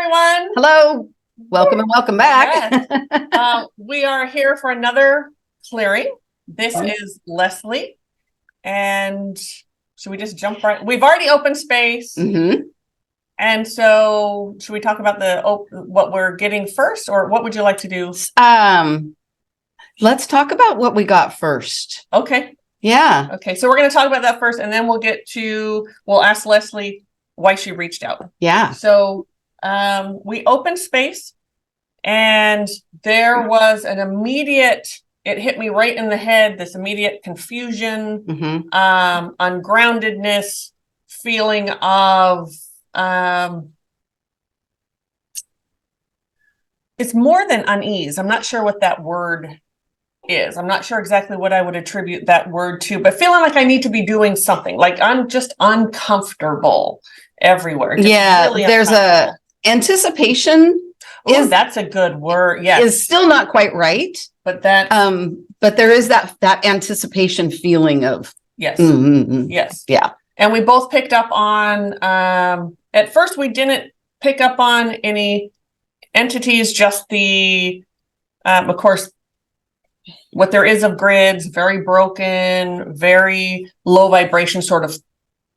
everyone. Hello. Welcome and welcome back. Yes. We are here for another clearing. This is Leslie. And should we just jump right? We've already opened space. And so should we talk about what we're getting first, or what would you like to do? Let's talk about what we got first. Okay. Yeah. Okay. So we're going to talk about that first, and then we'll ask Leslie why she reached out. Yeah. So we opened space, and there was it hit me right in the head, this immediate confusion, ungroundedness, feeling of, it's more than unease. I'm not sure what that word is. I'm not sure exactly what I would attribute that word to, but feeling like I need to be doing something, like I'm just uncomfortable everywhere. Yeah, really there's a anticipation. That's a good word. Yes. Is still not quite right. But there is that anticipation feeling of yes. Yes. Yeah. And we both picked up on at first we didn't pick up on any entities, just the of course what there is of grids, very broken, very low vibration, sort of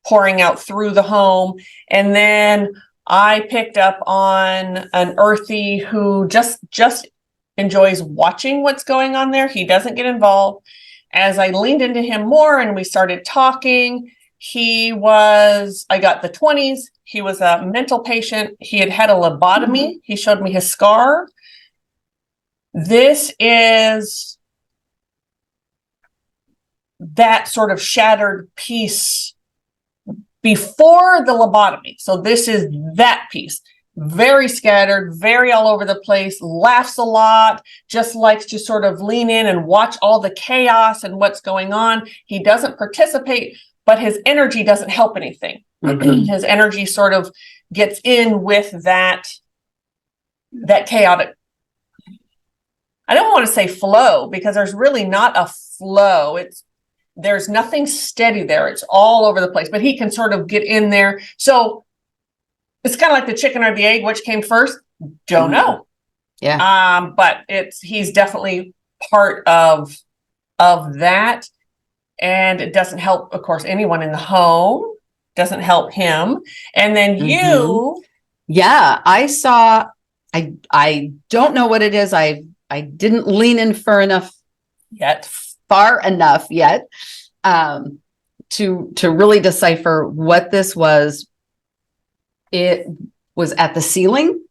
pouring out through the home. And then I picked up on an earthy who just enjoys watching what's going on there. He doesn't get involved. As I leaned into him more and we started talking, I got the 20s. He was a mental patient. He had a lobotomy. He showed me his scar. This is that sort of shattered piece before the lobotomy. So this is that piece. Very scattered, very all over the place, laughs a lot, just likes to sort of lean in and watch all the chaos and what's going on. He doesn't participate, but his energy doesn't help anything. His energy sort of gets in with that chaotic. I don't want to say flow, because there's really not a flow. There's nothing steady there. It's all over the place, but he can sort of get in there. So it's kind of like the chicken or the egg, which came first? Don't know. Yeah. But he's definitely part of that. And it doesn't help, of course, anyone in the home. Doesn't help him. And then you. Yeah, I saw, I don't know what it is. I didn't lean in far enough yet to really decipher what this was. It was at the ceiling.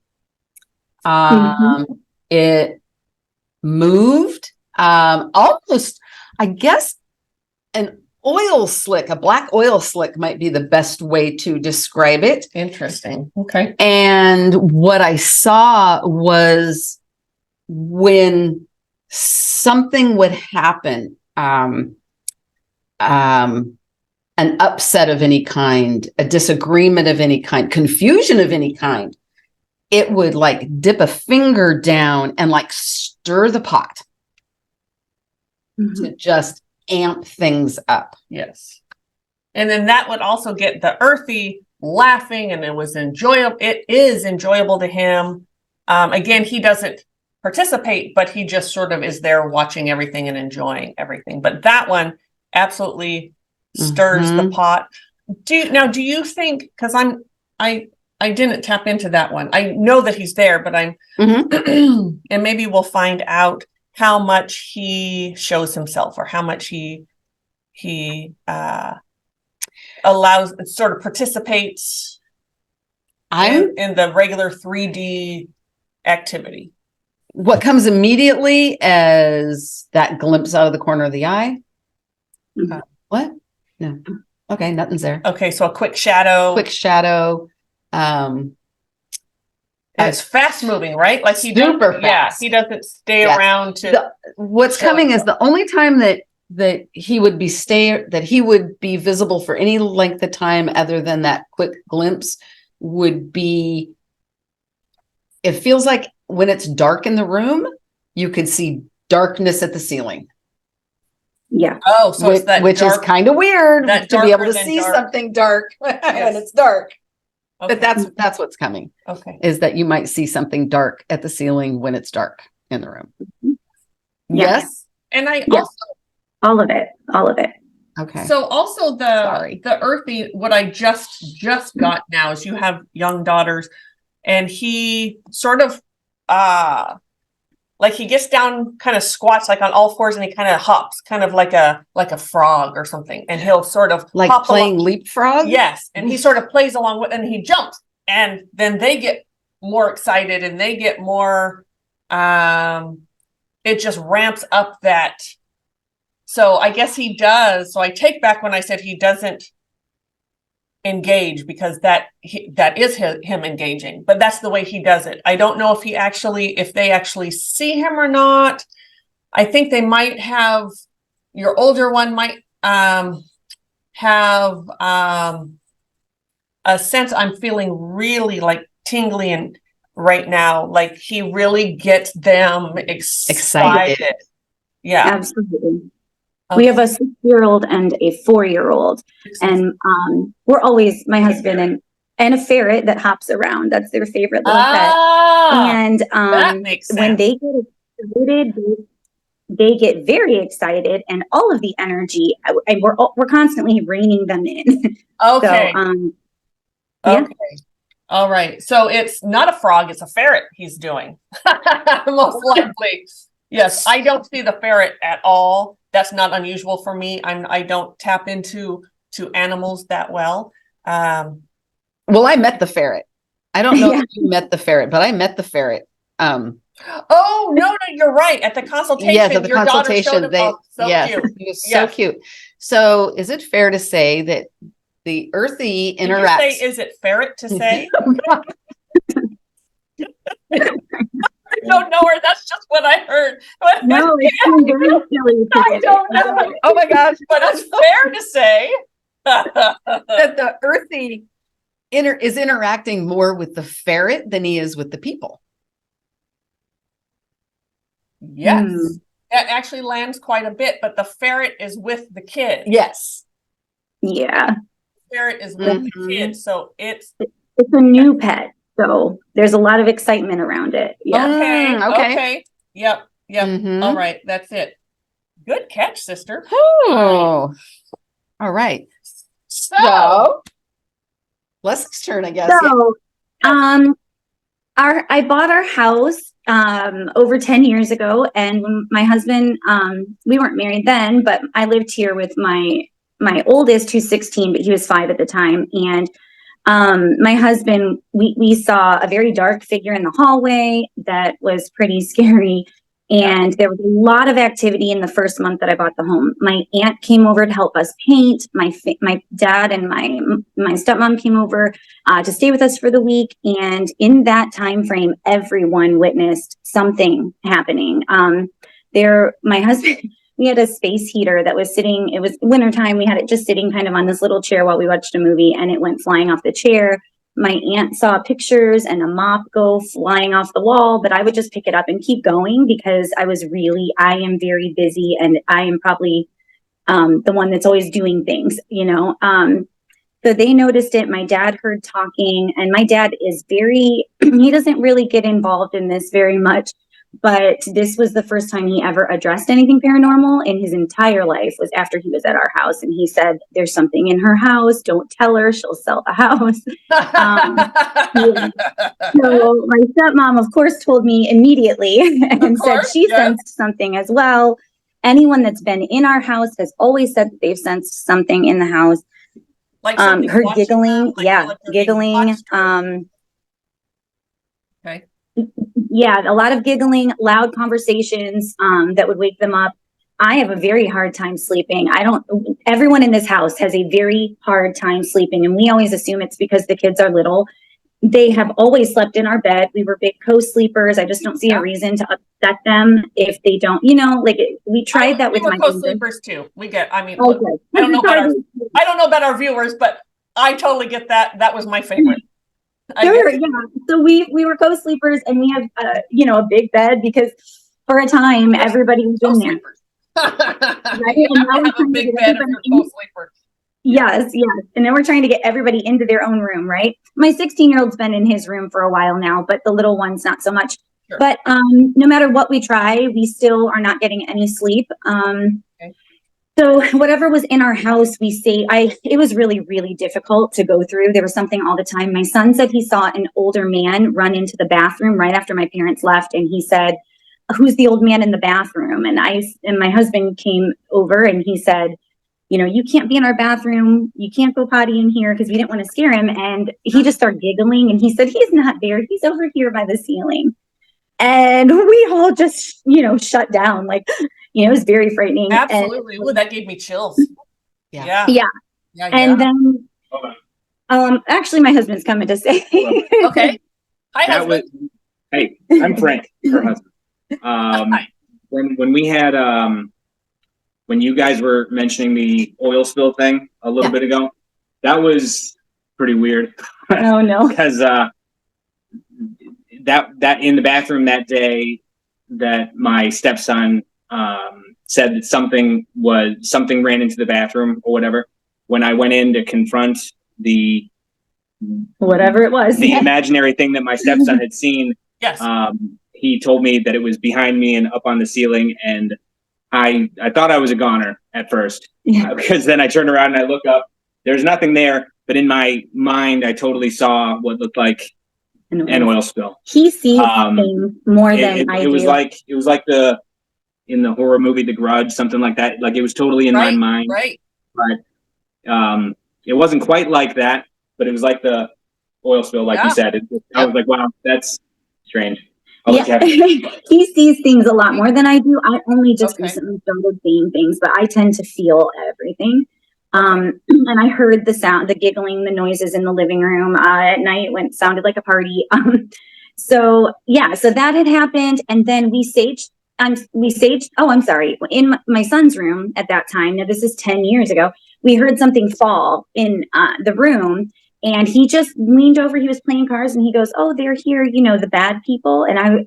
It moved almost, I guess, an oil slick, a black oil slick might be the best way to describe it. Interesting. Okay. And what I saw was when something would happen, an upset of any kind, a disagreement of any kind, confusion of any kind, it would like dip a finger down and like stir the pot to just amp things up. Yes. And then that would also get the earthy laughing, and it was enjoyable. It is enjoyable to him. Again, he doesn't participate, but he just sort of is there watching everything and enjoying everything. But that one absolutely stirs the pot. Do you think, because I didn't tap into that one. I know that he's there, but I'm and maybe we'll find out how much he shows himself, or how much he allows, sort of participates in the regular 3D activity. What comes immediately as that glimpse out of the corner of the eye? What? No. Okay, nothing's there. Okay, so a quick shadow. It's fast moving, right? Like super fast. Yeah, he doesn't stay around to. What's coming is the only time that he would be visible for any length of time other than that quick glimpse would be. It feels like when it's dark in the room, you could see darkness at the ceiling. Yeah. Oh, so it's that which is kind of weird to be able to see dark. something dark when it's dark. But that's what's coming, okay. is that you might see something dark at the ceiling when it's dark in the room. Yeah. Yes. And I Yes. All of it. All of it. Okay. So also Sorry. the earthy, what I just got now is you have young daughters, and he sort of like he gets down, kind of squats like on all fours, and he kind of hops, kind of like a frog or something, and he'll sort of Like hop playing along. leapfrog? Yes, and he sort of plays along with, and he jumps, and then they get more excited, and they get more. It just ramps up that. So I guess he does. So I take back when I said he doesn't engage, because that is him engaging, but that's the way he does it. I don't know if they actually see him or not. I think they might have, your older one might have a sense. I'm feeling really like tingly and right now, like he really gets them excited. Yeah. Absolutely. We have a 6-year-old and a 4-year-old, and we're always, my husband and a ferret that hops around. That's their favorite little pet. And that makes sense. when they get excited, they get very excited, and all of the energy, and we're constantly reining them in. Okay. So, yeah. Okay. All right. So it's not a frog, it's a ferret he's doing. Most likely. Yes, I don't see the ferret at all. That's not unusual for me. I don't tap into animals that well. Well, I met the ferret. I don't know Yeah. if you met the ferret, but I met the ferret. Oh, no, you're right. At the consultation, Yes, at the your daughter showed consultation, him. Cute. he was so cute. So is it fair to say that the earthy Did interacts? you say, is it ferret to say? I don't know her. That's just what I heard. No, it's very silly. I don't know. Oh my gosh. But it's fair to say. That the earthy is interacting more with the ferret than he is with the people. Yes. That actually lands quite a bit, but the ferret is with the kid. Yes. Yeah. The ferret is with the kid. So it's a new pet. So there's a lot of excitement around it. Yeah. Okay. Yep. Mhm. All right. That's it. Good catch, sister. Oh. All right. So Leslie's turn, I guess. So, I bought our house over 10 years ago, and my husband, we weren't married then, but I lived here with my oldest, who's 16, but he was 5 at the time. And my husband, we saw a very dark figure in the hallway that was pretty scary. And there was a lot of activity in the first month that I bought the home. My aunt came over to help us paint. My dad and my stepmom came over to stay with us for the week. And in that time frame, everyone witnessed something happening. My husband, we had a space heater that was sitting, it was wintertime. We had it just sitting kind of on this little chair while we watched a movie, and it went flying off the chair. My aunt saw pictures and a mop go flying off the wall, but I would just pick it up and keep going because I am very busy, and I am probably the one that's always doing things, So they noticed it. My dad heard talking, and my dad is he doesn't really get involved in this very much, but this was the first time he ever addressed anything paranormal in his entire life, was after he was at our house. And he said, "There's something in her house. Don't tell her, she'll sell the house." So my stepmom, of course, told me immediately and said she sensed something as well. Anyone that's been in our house has always said that they've sensed something in the house. Like her giggling, giggling. Okay. Yeah, a lot of giggling, loud conversations that would wake them up. I have a very hard time sleeping. Everyone in this house has a very hard time sleeping, and we always assume it's because the kids are little. They have always slept in our bed. We were big co-sleepers. I just don't see a reason to upset them if they don't, we tried that with my co-sleepers too. Okay. I don't know about our viewers, but I totally get that. That was my favorite. Sure, yeah. So we were co-sleepers, and we have a big bed because for a time everybody was in there. Right? And now we have a big bed if you're co-sleeper. Yes, yes. And then we're trying to get everybody into their own room, right? My 16-year-old's been in his room for a while now, but the little one's not so much. Sure. But no matter what we try, we still are not getting any sleep. Okay. So whatever was in our house, it was really, really difficult to go through. There was something all the time. My son said he saw an older man run into the bathroom right after my parents left. And he said, "Who's the old man in the bathroom?" And my husband came over and he said, "You can't be in our bathroom. You can't go potty in here," because we didn't want to scare him. And he just started giggling and he said, "He's not there. He's over here by the ceiling." And we all just, shut down. Like, it was very frightening. Absolutely. Ooh, that gave me chills. Yeah. Yeah. And then, actually, my husband's coming to say. Okay. Hi, husband. Hey, I'm Frank, her husband. When we had, when you guys were mentioning the oil spill thing a little bit ago, that was pretty weird. Oh no. Because that in the bathroom that day, that my stepson said that something ran into the bathroom or whatever. When I went in to confront the whatever it was, the imaginary thing that my stepson had seen, Yes. he told me that it was behind me and up on the ceiling, and I thought I was a goner at first, because then I turned around and I look up. There's nothing there, but in my mind, I totally saw what looked like an oil spill. He sees things more than I do. It was like in the horror movie The Grudge, something like that. Like, it was totally in my mind. Right. But it wasn't quite like that, but it was like the oil spill, like you said. I was like, wow, that's strange. He sees things a lot more than I do. I only just recently started seeing things, but I tend to feel everything. And I heard the sound, the giggling, the noises in the living room at night when it sounded like a party. So that had happened. And then we saged, in my son's room at that time. Now this is 10 years ago. We heard something fall in the room. And he just leaned over. He was playing cards, and he goes, "Oh, they're here, the bad people." And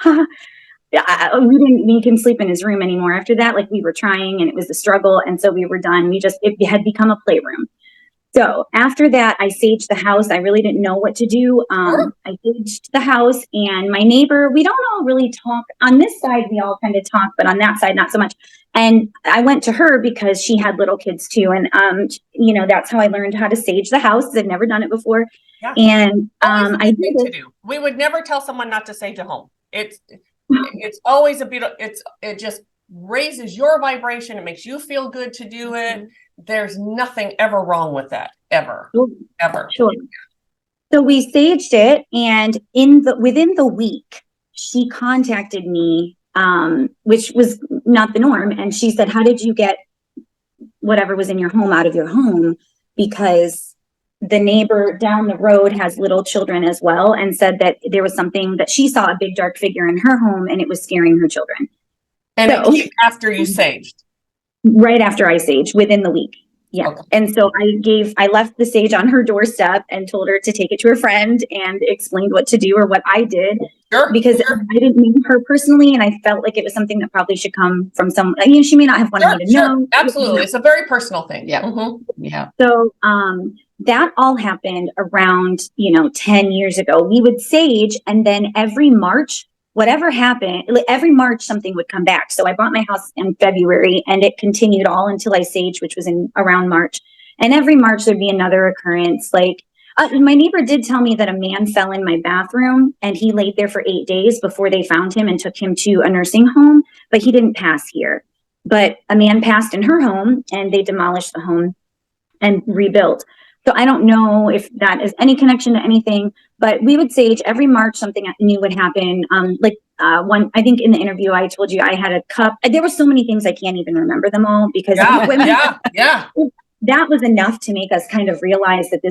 we couldn't sleep in his room anymore after that. Like, we were trying, and it was a struggle. And so we were done. It had become a playroom. So after that, I saged the house. I really didn't know what to do. I saged the house, and my neighbor, we don't all really talk. On this side, we all kind of talk, but on that side, not so much. And I went to her because she had little kids too. And, that's how I learned how to sage the house. I'd never done it before. Yeah. And I did it. We would never tell someone not to sage a home. It's always it just raises your vibration. It makes you feel good to do it. There's nothing ever wrong with that, ever. Sure. So we saged it, and within the week, she contacted me, which was not the norm. And she said, "How did you get whatever was in your home out of your home?" Because the neighbor down the road has little children as well, and said that there was something that she saw, a big dark figure in her home, and it was scaring her children. And it came after you saged? Right after I saged, within the week. Yeah. Okay. And so I left the sage on her doorstep and told her to take it to her friend and explained what to do, or what I did. Because I didn't know her personally, and I felt like it was something that probably should come from someone. She may not have wanted me to know. Absolutely. It's a very personal thing. Yeah. Mm-hmm. Yeah. So that all happened around 10 years ago. We would sage, and then every March, whatever happened, every March something would come back. So I bought my house in February, and it continued all until I saged, which was around March. And every March there'd be another occurrence. Like, my neighbor did tell me that a man fell in my bathroom, and he laid there for 8 days before they found him and took him to a nursing home, but he didn't pass here. But a man passed in her home, and they demolished the home and rebuilt. So I don't know if that is any connection to anything, but we would sage every March. Something new would happen. I think in the interview I told you I had a cup. There were so many things I can't even remember them all because that was enough to make us kind of realize that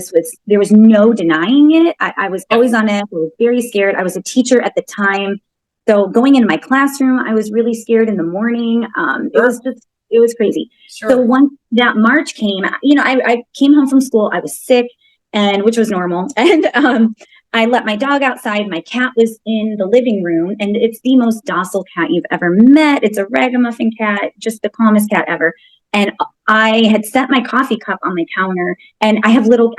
there was no denying it. I was always on it. I was very scared. I was a teacher at the time. So going in my classroom, I was really scared in the morning. It was crazy. Sure. So once that March came, I came home from school. I was sick, which was normal. And I let my dog outside. My cat was in the living room, and it's the most docile cat you've ever met. It's a ragamuffin cat, just the calmest cat ever. and I had set my coffee cup on my counter, and I had little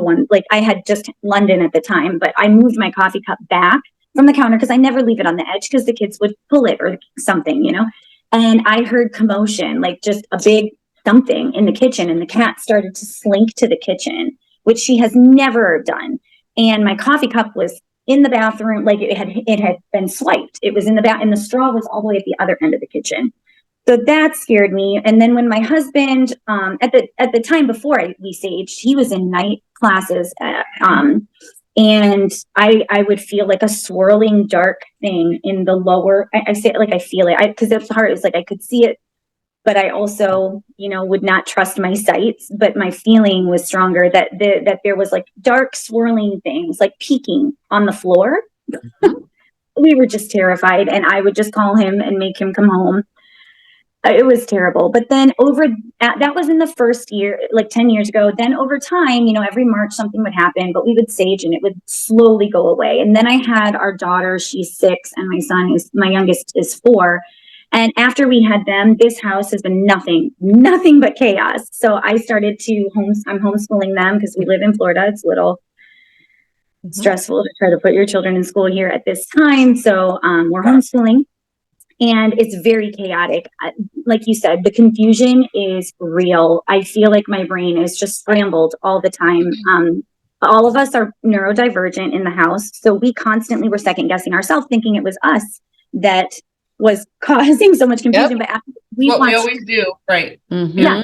ones. Like I had just London at the time, but I moved my coffee cup back from the counter because I never leave it on the edge because the kids would pull it or something, you know. And I heard commotion, like just a big something in the kitchen, and the cat started to slink to the kitchen, which she has never done. And my coffee cup was in the bathroom, like it had been swiped. It was in the bath, and the straw was all the way at the other end of the kitchen. So that scared me. And then when my husband, at the time before we saged, he was in night classes, and I would feel like a swirling dark thing in the lower. I say it like I feel it, because it's hard. It's like I could see it, but I also, you know, would not trust my sights. But my feeling was stronger that there was like dark swirling things like peeking on the floor. We were just terrified, and I would just call him and make him come home. It was terrible. But then that was in the first year, like 10 years ago. Then over time, you know, every March something would happen, but we would sage and it would slowly go away. And then I had our daughter, she's 6, and my youngest is 4. And after we had them, this house has been nothing but chaos. So I started I'm homeschooling them because we live in Florida. It's a little stressful to try to put your children in school here at this time. So we're homeschooling. And it's very chaotic. Like you said, the confusion is real. I feel like my brain is just scrambled all the time. All of us are neurodivergent in the house. So we constantly were second guessing ourselves, thinking it was us that was causing so much confusion. Yep. But we always do. Right. Mm-hmm. Yeah.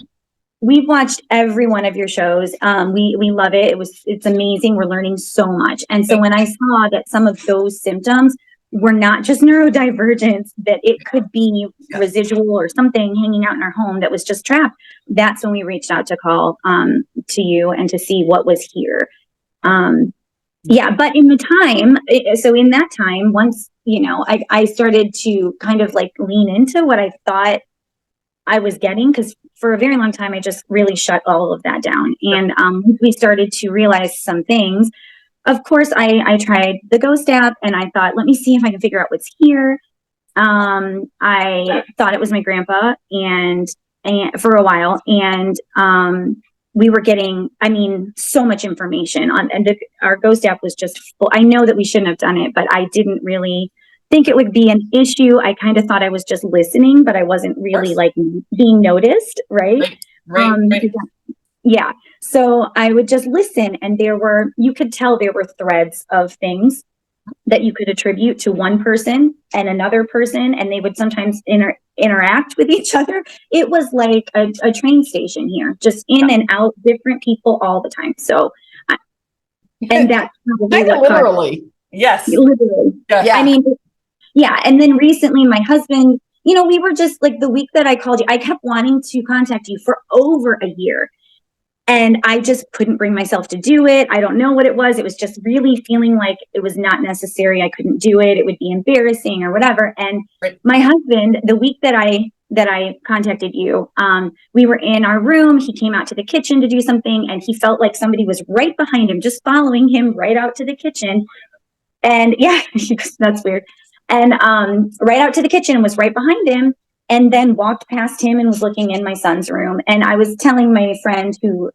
We've watched every one of your shows. We love it. It's amazing. We're learning so much. And so when I saw that some of those symptoms were not just neurodivergence, that it could be residual or something hanging out in our home that was just trapped, that's when we reached out to call to you and to see what was here. Yeah, but in the time, so in that time, once, you know, I started to kind of like lean into what I thought I was getting, because for a very long time, I just really shut all of that down. And we started to realize some things. Of course, I tried the Ghost app, and I thought, let me see if I can figure out what's here. I thought it was my grandpa, and for a while, and we were getting, I mean, so much information on, and our Ghost app was just full. I know that we shouldn't have done it, but I didn't really think it would be an issue. I kind of thought I was just listening, but I wasn't really like being noticed, right? Right. Yeah. So I would just listen, and you could tell there were threads of things that you could attribute to one person and another person, and they would sometimes interact with each other. It was like a train station here, just in and out, different people all the time. So, and that's probably what literally. Yes. Literally. Yeah. I mean, yeah. And then recently my husband, you know, we were just like, the week that I called you, I kept wanting to contact you for over a year. And I just couldn't bring myself to do it. I don't know what it was. It was just really feeling like it was not necessary. I couldn't do it. It would be embarrassing or whatever. And my husband, the week that I contacted you, we were in our room. He came out to the kitchen to do something, and he felt like somebody was right behind him, just following him right out to the kitchen. And yeah, that's weird. And right out to the kitchen, was right behind him. And then walked past him and was looking in my son's room. And I was telling my friend who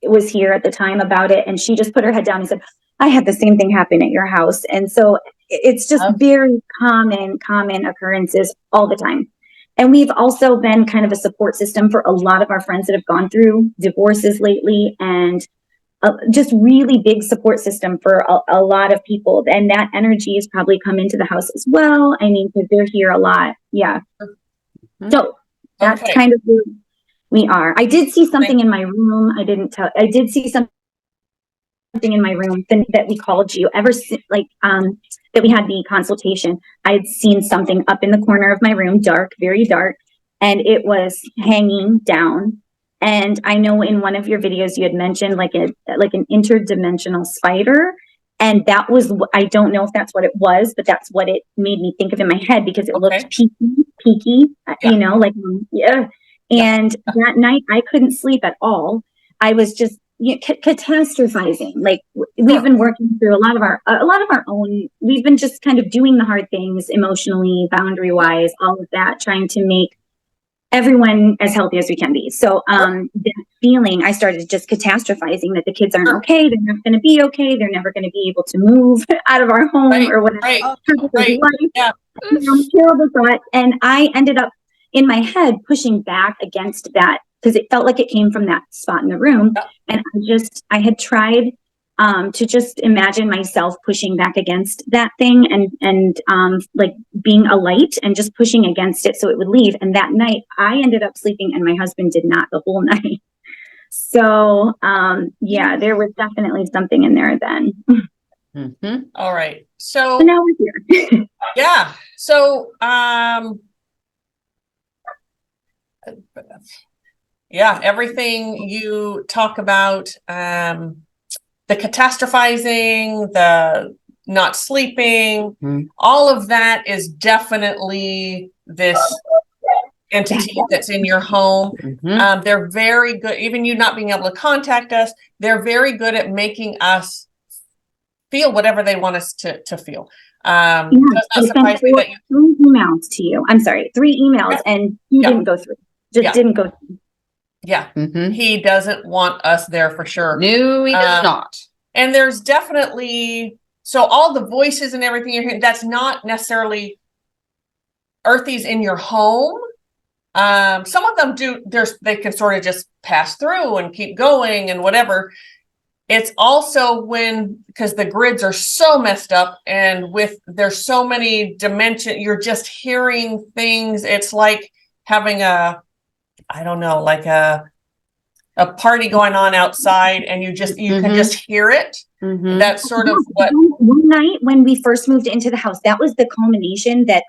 was here at the time about it, and she just put her head down and said, I had the same thing happen at your house. And so it's just very common occurrences all the time. And we've also been kind of a support system for a lot of our friends that have gone through divorces lately, and just really big support system for a lot of people. And that energy has probably come into the house as well. I mean, because they're here a lot. Yeah. So that's kind of who we are. I did see something in my room. I did see something in my room that we called you ever since, like, that we had the consultation. I had seen something up in the corner of my room, dark, very dark, and it was hanging down. And I know in one of your videos you had mentioned like an interdimensional spider. And that was, I don't know if that's what it was, but that's what it made me think of in my head, because it looked peaky, you know, like, yeah. And that night I couldn't sleep at all. I was just catastrophizing. Like, we've been working through a lot of our own, we've been just kind of doing the hard things emotionally, boundary wise, all of that, trying to make everyone as healthy as we can be. So that feeling, I started just catastrophizing that the kids aren't okay. They're not going to be okay. They're never going to be able to move out of our home or whatever. Right. Yeah. Terrible thought. And I ended up in my head pushing back against that because it felt like it came from that spot in the room. Yeah. And I had tried to just imagine myself pushing back against that thing and like being a light and just pushing against it so it would leave. And that night I ended up sleeping and my husband did not the whole night. So yeah, there was definitely something in there then. Mm-hmm. All right. So now we're here. yeah. So yeah, everything you talk about, the catastrophizing, the not sleeping, all of that is definitely this entity that's in your home. They're very good, even you not being able to contact us, they're very good at making us feel whatever they want us to feel. Yeah, does not surprise me that you 3 emails to you. I'm sorry, 3 emails and you didn't go through. Didn't go through. Yeah. He doesn't want us there for sure. No, he does not. And there's definitely, so all the voices and everything you're hearing, that's not necessarily earthies in your home. Some of them do, they can sort of just pass through and keep going and whatever. It's also because the grids are so messed up and there's so many dimensions, you're just hearing things. It's like having I don't know, like a party going on outside and you can just hear it. That's sort of what. One night when we first moved into the house, that was the culmination that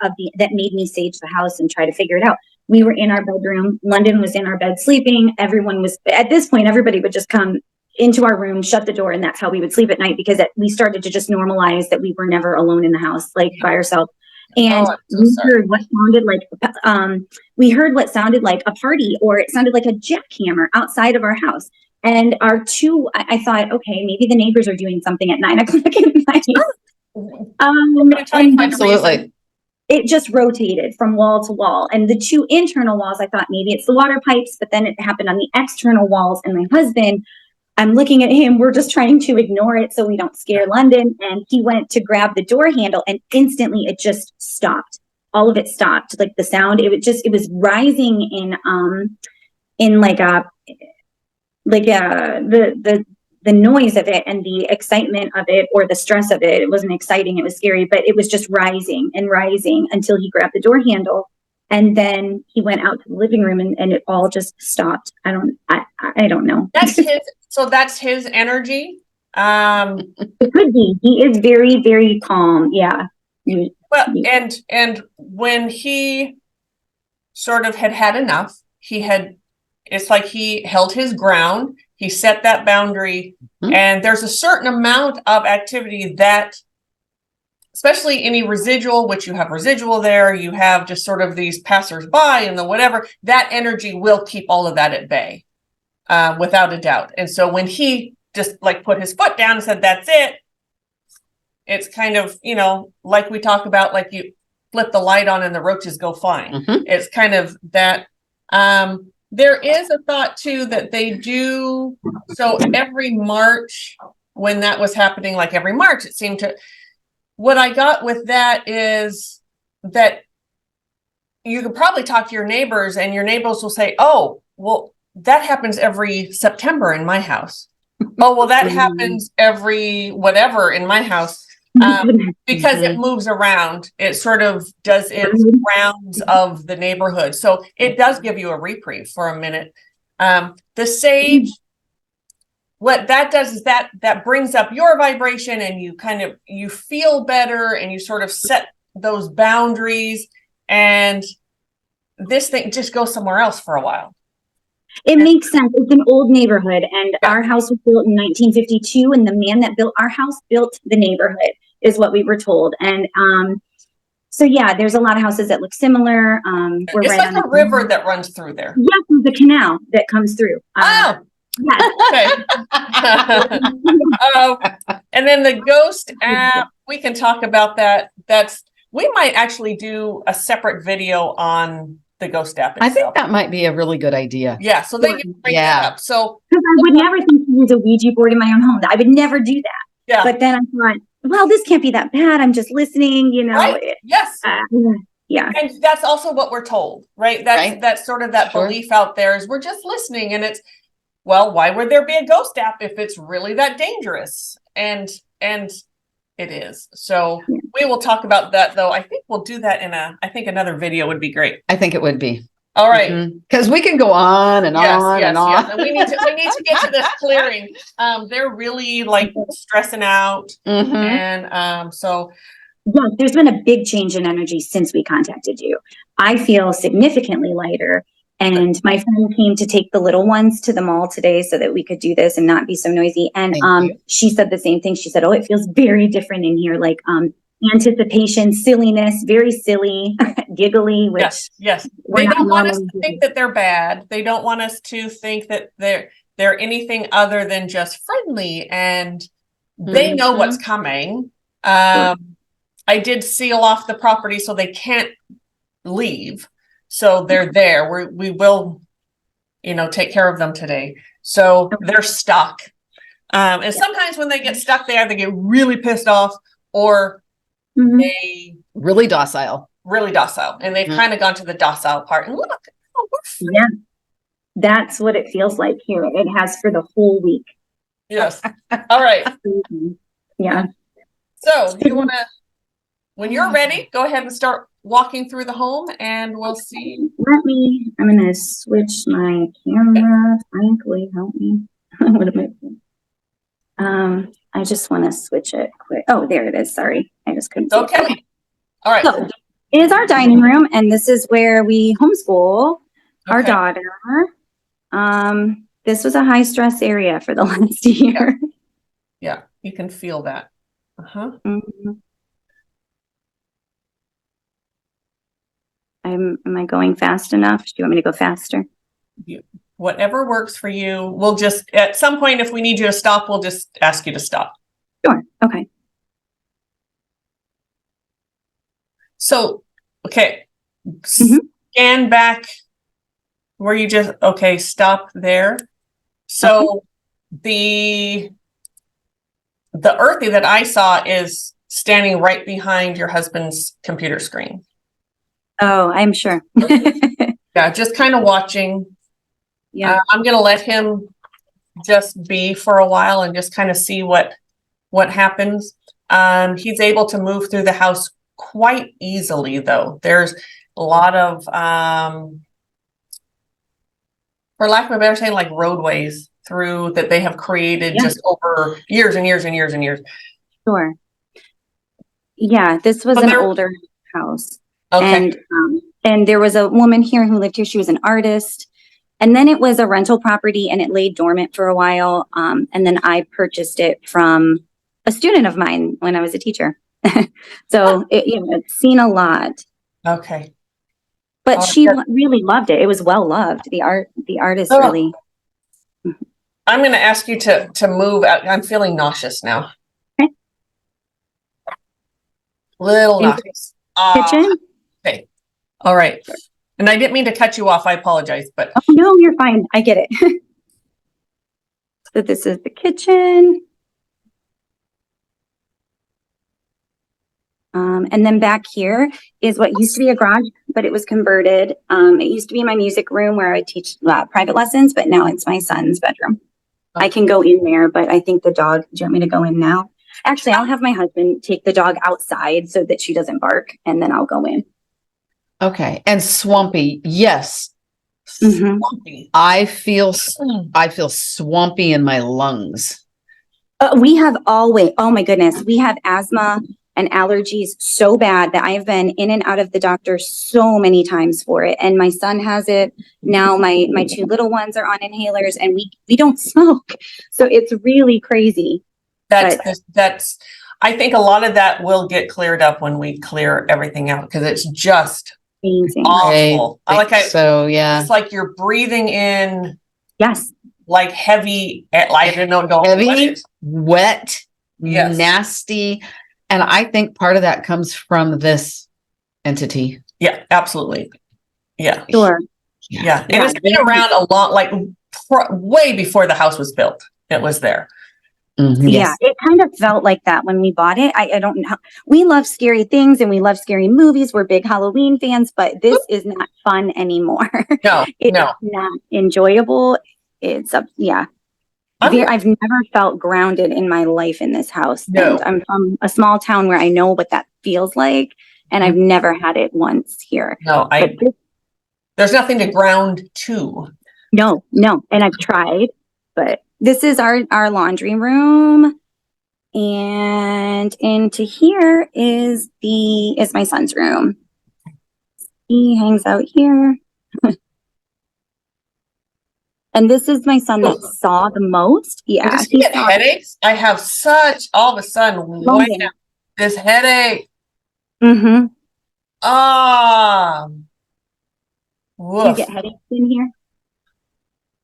made me sage the house and try to figure it out. We were in our bedroom. London was in our bed sleeping. Everyone was, at this point, everybody would just come into our room, shut the door, and that's how we would sleep at night because we started to just normalize that we were never alone in the house, like by ourselves. And heard what sounded like a party, or it sounded like a jackhammer outside of our house. And I thought, okay, maybe the neighbors are doing something at 9 o'clock at night. Absolutely. It just rotated from wall to wall. And the 2 internal walls, I thought maybe it's the water pipes, but then it happened on the external walls. And my husband, I'm looking at him, we're just trying to ignore it so we don't scare London. And he went to grab the door handle and instantly it just stopped. All of it stopped. Like the sound, it was rising in like the noise of it and the excitement of it or the stress of it. It wasn't exciting, it was scary, but it was just rising and rising until he grabbed the door handle. And then he went out to the living room and it all just stopped. I don't know. That's his energy. It could be. He is very, very calm. Yeah. Well, and when he sort of had enough, it's like he held his ground. He set that boundary, and there's a certain amount of activity that, especially any residual, which you have residual there, you have just sort of these passersby and the whatever, that energy will keep all of that at bay, without a doubt. And so when he just like put his foot down and said, that's it, it's kind of, like we talk about, like you flip the light on and the roaches go flying. It's kind of that. There is a thought too that they do. So every March when that was happening, like every March, it seemed to, what I got with that is that you could probably talk to your neighbors and your neighbors will say, oh, well, that happens every September in my house. Oh, well, that happens every whatever in my house. Because it moves around, it sort of does its rounds of the neighborhood. So it does give you a reprieve for a minute. The sage, what that does is that brings up your vibration and you feel better and you sort of set those boundaries, and this thing just goes somewhere else for a while. It makes sense. It's an old neighborhood, and our house was built in 1952, and the man that built our house built the neighborhood, is what we were told. And so yeah, there's a lot of houses that look similar. We're it's right like on a river that runs through there. Yes, the canal that comes through. Oh, yes. Okay. And then the ghost app, we can talk about that. We might actually do a separate video on the ghost app I itself. think that might be a really good idea. Yeah, so they can bring that Yeah. up. So Because I would never think to use a Ouija board in my own home. I would never do that. yeah, But then I thought, well, this can't be that bad. I'm just listening, you know. right. Yes. Yeah. And that's also what we're told, right? Right. That's sort of that Sure. belief out there is we're just listening, and it's, well, why would there be a ghost app if it's really that dangerous? And it is. So Yeah. we will talk about that, though. I think we'll do that I think another video would be great. I think it would be. All right. Because we can go on and Yes, on yes, and on. yes. And we need to get to this clearing. They're really like stressing out. Mhm. And so Yeah, there's been a big change in energy since we contacted you. I feel significantly lighter. And my friend came to take the little ones to the mall today so that we could do this and not be so noisy. And Thank you. she said the same thing. She said, "Oh, it feels very different in here, like anticipation, silliness, very silly, giggly." Which yes. we're They not don't want us normally to think that they're bad. They don't want us to think that they're anything other than just friendly, and they know what's coming. I did seal off the property so they can't leave. So they're there. We will, take care of them today. So they're stuck. And sometimes when they get stuck there, they get really pissed off, or Mhm. they Really docile. really docile, and they've kind of gone to the docile part. And look, we're free. Yeah, that's what it feels like here. It has for the whole week. Yes. All right. Yeah. So you want to, when you're ready, go ahead and start walking through the home, and we'll see. I'm going to switch my camera. Frankly, help me. What am I doing? I just want to switch it quick. Oh, there it is. Sorry. I just couldn't see it. Okay. All right. So it is our dining room, and this is where we homeschool our Okay. daughter. This was a high stress area for the last year. Yeah, you can feel that. Uh-huh. Mhm. Am I going fast enough? Do you want me to go faster? Whatever works for you. We'll just, at some point, if we need you to stop, we'll just ask you to stop. Sure. Okay. So, okay. Mhm. Scan back where you just, okay, stop there. So the earthy that I saw is standing right behind your husband's computer screen. Oh, I'm sure. Yeah, just kind of watching. Yeah. I'm going to let him just be for a while and just kind of see what happens. He's able to move through the house quite easily, though. There's a lot of, for lack of a better saying, like roadways through that they have created just over years and years and years and years. Sure. Yeah, this was But an there- older house. Okay. And there was a woman here who lived here. She was an artist. And then it was a rental property, and it lay dormant for a while. And then I purchased it from a student of mine when I was a teacher. So it's seen a lot. Okay. But Oh, she that's- really loved it. It was well loved. The artist Oh. really. I'm going to ask you to move out. I'm feeling nauseous now. Okay. Little Into nauseous. Kitchen? Okay. All right. And I didn't mean to cut you off. I apologize, but Oh, no, you're fine. I get it. So this is the kitchen. And then back here is what used to be a garage, but it was converted. It used to be my music room where I teach private lessons, but now it's my son's bedroom. I can go in there, but I think the dog, do you want me to go in now? Actually, I'll have my husband take the dog outside so that she doesn't bark, and then I'll go in. Okay. And swampy. Yes. Mhm. swampy. I feel swampy in my lungs. We have always, oh my goodness, we have asthma and allergies so bad that I've been in and out of the doctor so many times for it. And my son has it. Now my two little ones are on inhalers, and we don't smoke. So it's really crazy. That's I think a lot of that will get cleared up when we clear everything out, because it's just Amazing. awful. So yeah. It's like you're breathing in Yes. like heavy, I don't know. Heavy, wet, Yes. nasty. And I think part of that comes from this entity. Yeah, absolutely. Yeah, Sure. yeah. And Yeah, it's been around a long, like way before the house was built. It was there. Mhm. Yeah, it kind of felt like that when we bought it. I don't know. We love scary things and we love scary movies. We're big Halloween fans, but this is not fun anymore. No, It's no. not enjoyable. It's yeah. I'm- I've never felt grounded in my life in this house. No. And I'm from a small town where I know what that feels like. And I've never had it once here. No, But there's nothing to ground to. no. And I've tried, but this is our laundry room. And into here is my son's room. He hangs out here. And this is my son that saw the most. Yeah. Does he get headaches? I have all of a sudden, wham, this headache. Mm-hmm. Ah. Do you Woof. get headaches in here?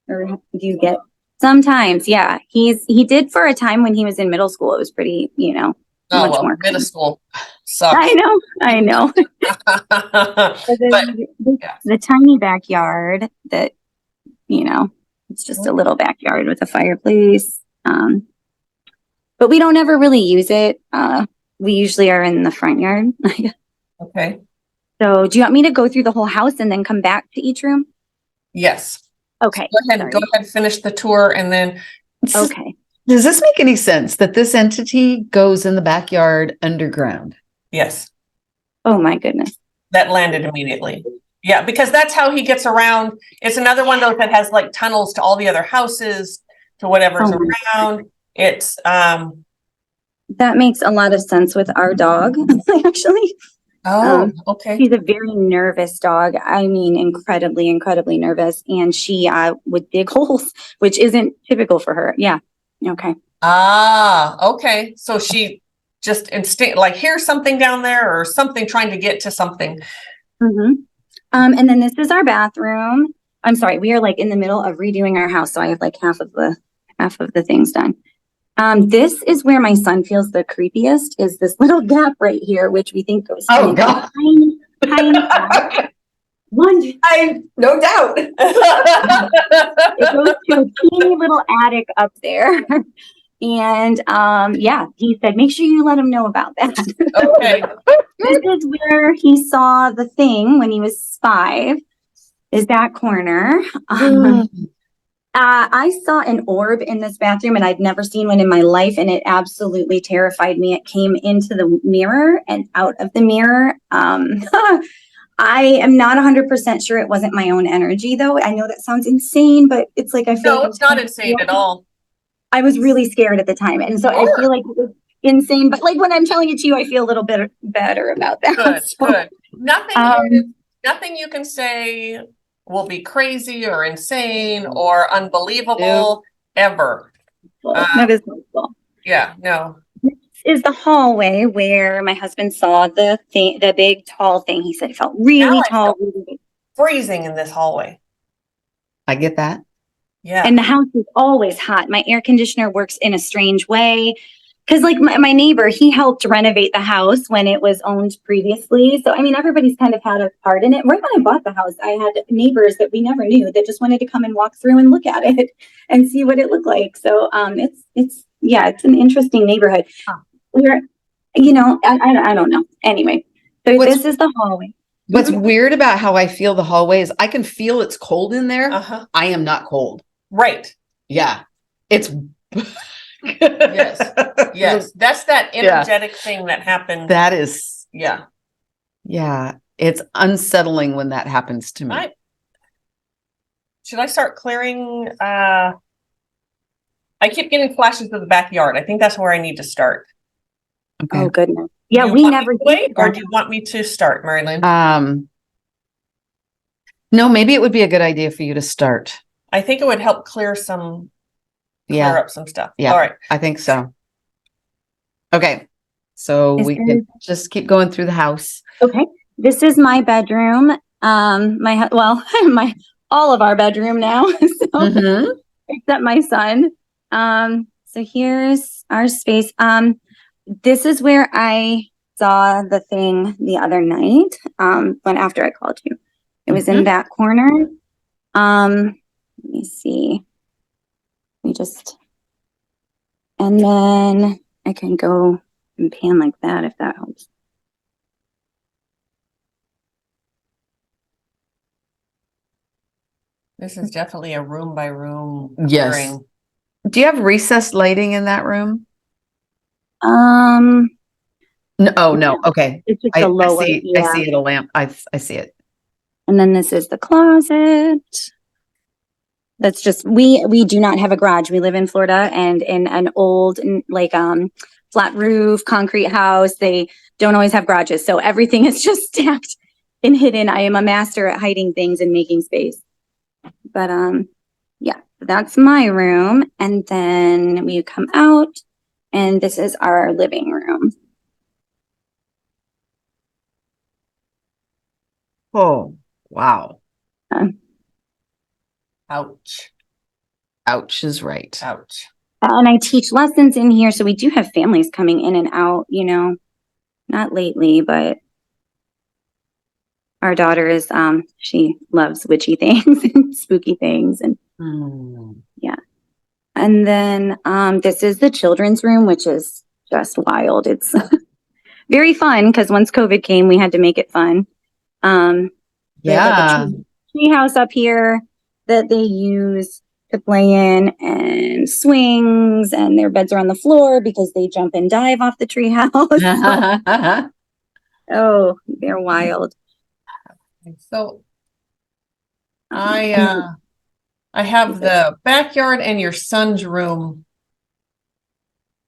Or do you get sometimes? Yeah. He did for a time when he was in middle school. It was pretty, Oh, much well, more. middle school sucks. I know. But then the tiny backyard that, it's just a little backyard with a fireplace. But we don't ever really use it. We usually are in the front yard. Okay. So do you want me to go through the whole house and then come back to each room? Yes. Okay. Go ahead, finish the tour and then. Okay. Does this make any sense that this entity goes in the backyard underground? Yes. Oh my goodness. That landed immediately. Yeah, because that's how he gets around. It's another one of those that has like tunnels to all the other houses, to whatever's around. It's that makes a lot of sense with our dog, actually. Okay. She's a very nervous dog. I mean, incredibly, incredibly nervous. And she would dig holes, which isn't typical for her. Yeah. Okay. Okay. So she just instinct like here's something down there or something trying to get to something. Mm-hmm. And then this is our bathroom. I'm sorry, we are like in the middle of redoing our house, so I have like half of the things done. This is where my son feels the creepiest, is this little gap right here, which we think goes Oh, God. tiny No doubt. it goes to a teeny little attic up there. And yeah, he said, make sure you let him know about that. Okay. This is where he saw the thing when he was 5, is that corner. I saw an orb in this bathroom and I'd never seen one in my life, and it absolutely terrified me. It came into the mirror and out of the mirror. I am not 100% sure it wasn't my own energy, though. I know that sounds insane, but it's like I feel No, it's not insane at all. I was really scared at the time, and so I feel like it was insane. But like when I'm telling it to you, I feel a little bit better about that. Good, So, good. Nothing you can say will be crazy or insane or unbelievable ever. that is helpful. Yeah, no. This is the hallway where my husband saw the big tall thing. He said it felt really tall. Freezing in this hallway. I get that. Yeah. And the house is always hot. My air conditioner works in a strange way. Because like my neighbor, he helped renovate the house when it was owned previously. So, I mean, everybody's kind of had a part in it. Right when I bought the house, I had neighbors that we never knew that just wanted to come and walk through and look at it and see what it looked like. So it's an interesting neighborhood. We're, I don't know. Anyway, so this is the hallway. What's weird about how I feel the hallway is I can feel it's cold in there. I am not cold. Right. Yeah. It's Yes. That's that energetic thing that happens. That is. Yeah. Yeah. It's unsettling when that happens to me. Should I start clearing? I keep getting flashes of the backyard. I think that's where I need to start. Okay. Oh goodness. Yeah, we never wait, or do you want me to start, Mari-Lyn? No, maybe it would be a good idea for you to start. I think it would help clear up some stuff. Yeah. All right. I think so. Okay. So we can just keep going through the house. Okay. This is my bedroom. All of our bedroom now. So except my son. So here's our space. This is where I saw the thing the other night, after I called you. It was in that corner. Let me see. And then I can go and pan like that if that helps. This is definitely a room by room. Yes. clearing. Do you have recessed lighting in that room? No, oh, no. Okay. It's just I a lower, see. yeah. I see it. A lamp. I see it. And then this is the closet. That's just, we do not have a garage. We live in Florida and in an old, like, flat roof, concrete house. They don't always have garages. So everything is just stacked and hidden. I am a master at hiding things and making space. But, yeah, that's my room. And then we come out and this is our living room. Oh, wow. Ouch. Ouch is right. Ouch. And I teach lessons in here. So we do have families coming in and out, not lately, but our daughter is, she loves witchy things and spooky things. And yeah. And then, this is the children's room, which is just wild. It's very fun because once COVID came, we had to make it fun. They have Yeah. like a tree house up here that they use to play in and swings, and their beds are on the floor because they jump and dive off the tree house. Oh, they're wild. So I have the backyard and your son's room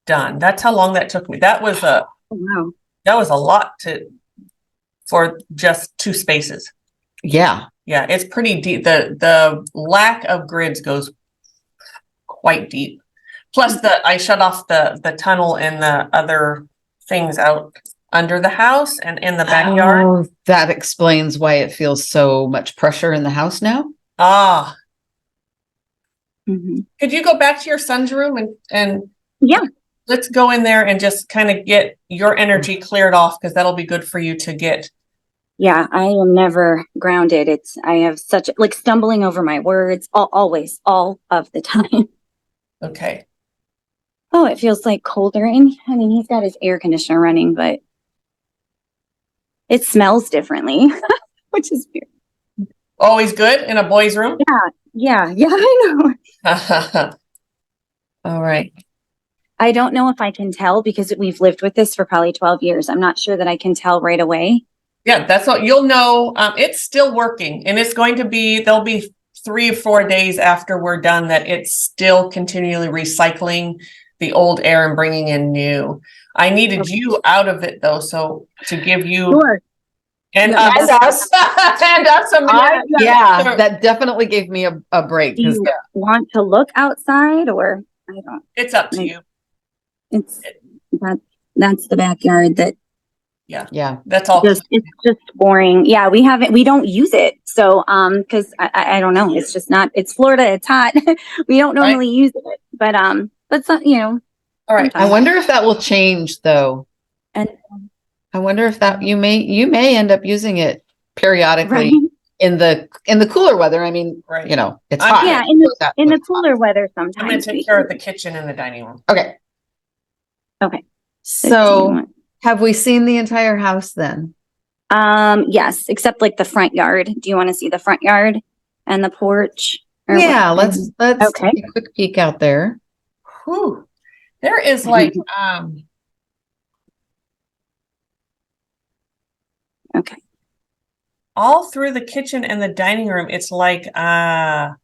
done. That's how long that took me. That was Oh, wow. a lot for just 2 spaces. Yeah. Yeah, it's pretty deep. The lack of grids goes quite deep. Plus I shut off the tunnel and the other things out under the house and in the backyard. Oh, that explains why it feels so much pressure in the house now. Ah, Mm-hmm. could you go back to your son's room and Yeah. let's go in there and just kind of get your energy cleared off, because that'll be good for you to get. Yeah, I am never grounded. I have such like stumbling over my words always, all of the time. Okay. Oh, it feels like colder. And I mean, he's got his air conditioner running, but it smells differently, which is weird. Always good in a boy's room? Yeah, I know. All right. I don't know if I can tell because we've lived with this for probably 12 years. I'm not sure that I can tell right away. Yeah, that's what you'll know. It's still working, and there'll be 3 or 4 days after we're done that it's still continually recycling the old air and bringing in new. I needed you out of it though, so to give you Sure. and No, us and us a minute. Yeah, that definitely gave me a break. Do you want to look outside or I don't? It's up to you. That's the backyard that Yeah. That's all. it's just boring. Yeah, we don't use it. So, cause I don't know. It's just not, it's Florida. It's hot. We don't normally use it, but some, All right. I wonder if that will change though. And I wonder if that you may end up using it periodically right? in the cooler weather. I mean, Right. It's I'm- hot. Yeah, in the cooler weather I'm gonna sometimes. take care of the kitchen and the dining room. Okay. Okay. So have we seen the entire house then? Yes, except like the front yard. Do you want to see the front yard and the porch? Or Yeah, what? let's Okay. take a quick peek out there. Whew. There is like Okay. all through the kitchen and the dining room, it's like I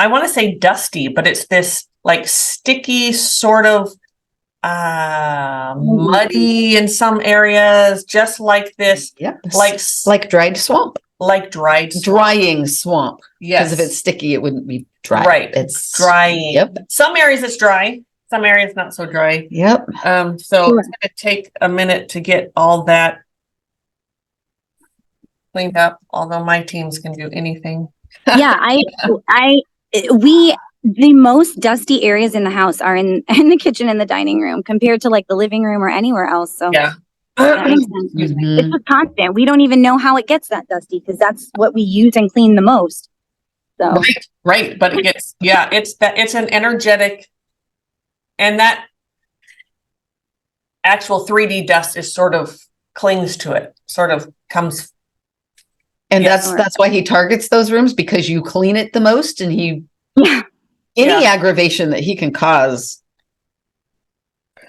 want to say dusty, but it's this like sticky sort of muddy in some areas, just like this. Yep. Like dried swamp. like dried swamp. Drying swamp. Yes. Because if it's sticky, it wouldn't be dry. Right. It's drying. Yep. Some areas it's dry, some areas not so dry. Yep. So Sure. it's gonna take a minute to get all that cleaned up, although my teams can do anything. Yeah, the most dusty areas in the house are in the kitchen and the dining room compared to like the living room or anywhere else. So Yeah. That makes sense. It's Mhm. just constant. We don't even know how it gets that dusty because that's what we use and clean the most. So Right. But it gets, it's an energetic, and that actual 3D dust is sort of clings to it, sort of comes. And Yeah. that's why he targets those rooms, because you clean it the most, and he yeah, any Yeah. aggravation that he can cause,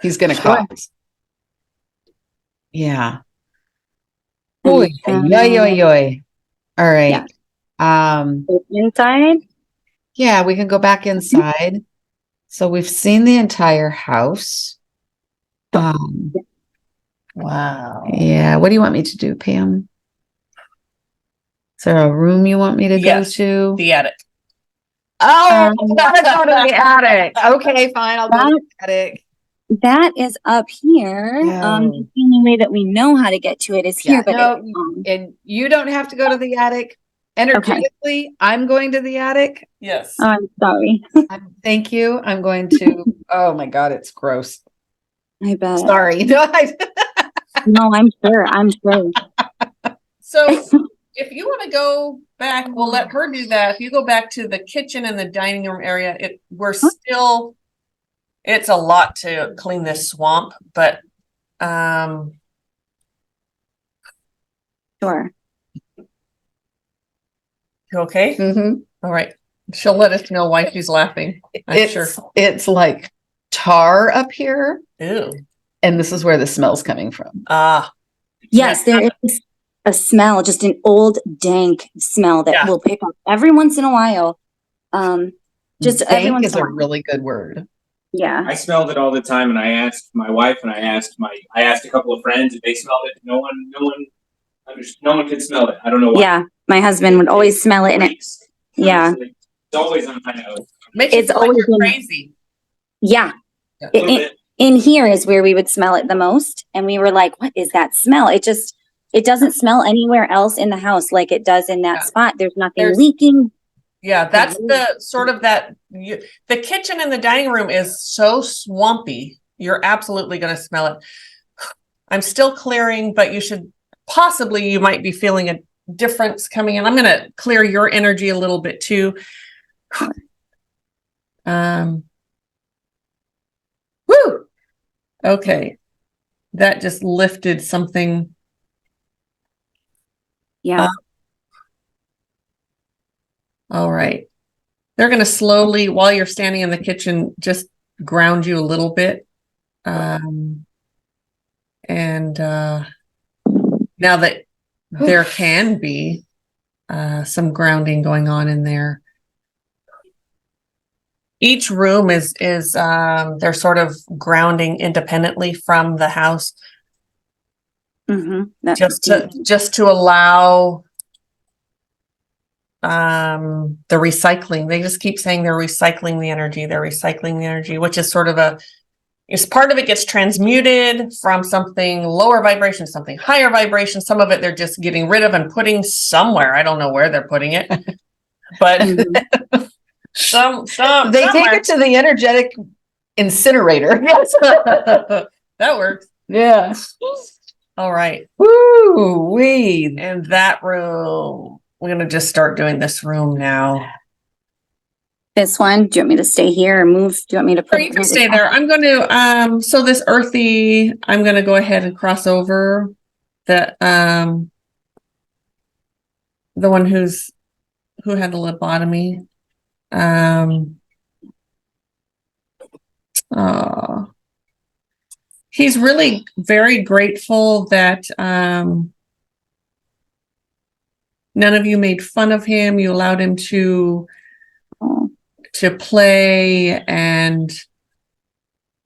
he's going to Sure. cause. Yeah. And, Oy, yoy, yoy, yoy. All right. inside. Yeah, we can go back inside. So we've seen the entire house. Wow. Yeah. What do you want me to do, Pam? Is there a room you want me to Yes, go to? the attic. Oh, I'm gonna go to the attic. Okay, fine. I'll go to the attic. That is up here. No. The only way that we know how to get to it is here, Yeah, but no, it, and you don't have to go to the attic. Energetically, I'm going to the attic. Yes. oh, I'm sorry. Thank you. I'm going to. Oh my God, it's gross. I bet. Sorry. No, No, I'm sure. I'm sure. So if you want to go back, we'll let her do that. If you go back to the kitchen and the dining room area, it's a lot to clean this swamp, but Sure. you okay? Mhm. All right. She'll let us know why she's laughing. I'm sure. It's like tar up here, Ew. and this is where the smell's coming from. Ah, Yes, there is a smell, just an old dank smell that Yeah. we'll pick up every once in a while. Just every Dank once is in a a while. really good word. Yeah. I smelled it all the time, and I asked my wife, and I asked a couple of friends, and they smelled it. No one could smell it. I don't know why. Yeah. My husband would always smell it, and it. Yeah. It's always on my nose. makes you It's feel like always you're been- crazy. Yeah. Yeah. A little bit. In here is where we would smell it the most, and we were like, "What is that smell?" It doesn't smell anywhere else in the house like it does in that Yeah. spot. There's nothing There's- leaking. Yeah, that's the sort of the kitchen and the dining room is so swampy. You're absolutely going to smell it. I'm still clearing, but you might be feeling a difference coming in. I'm going to clear your energy a little bit too. Woo. Okay. That just lifted something. Yeah. All right. They're going to slowly, while you're standing in the kitchen, just ground you a little bit. And now that there can be some grounding going on in there. Each room is they're sort of grounding independently from the house, Mm-hmm. just to allow the recycling. They just keep saying they're recycling the energy, which is sort of part of it gets transmuted from something lower vibration, something higher vibration. Some of it they're just getting rid of and putting somewhere. I don't know where they're putting it, but some They take it to the energetic incinerator. Yes. that works. Yeah. All right. Woo wee. And that room, we're going to just start doing this room now. This one, do you want me to stay here or move? Do you want me to Or you can stay there. I'm going to, so this earthy, I'm going to go ahead and cross over the one who had the lobotomy. He's really very grateful that none of you made fun of him. You allowed him to play, and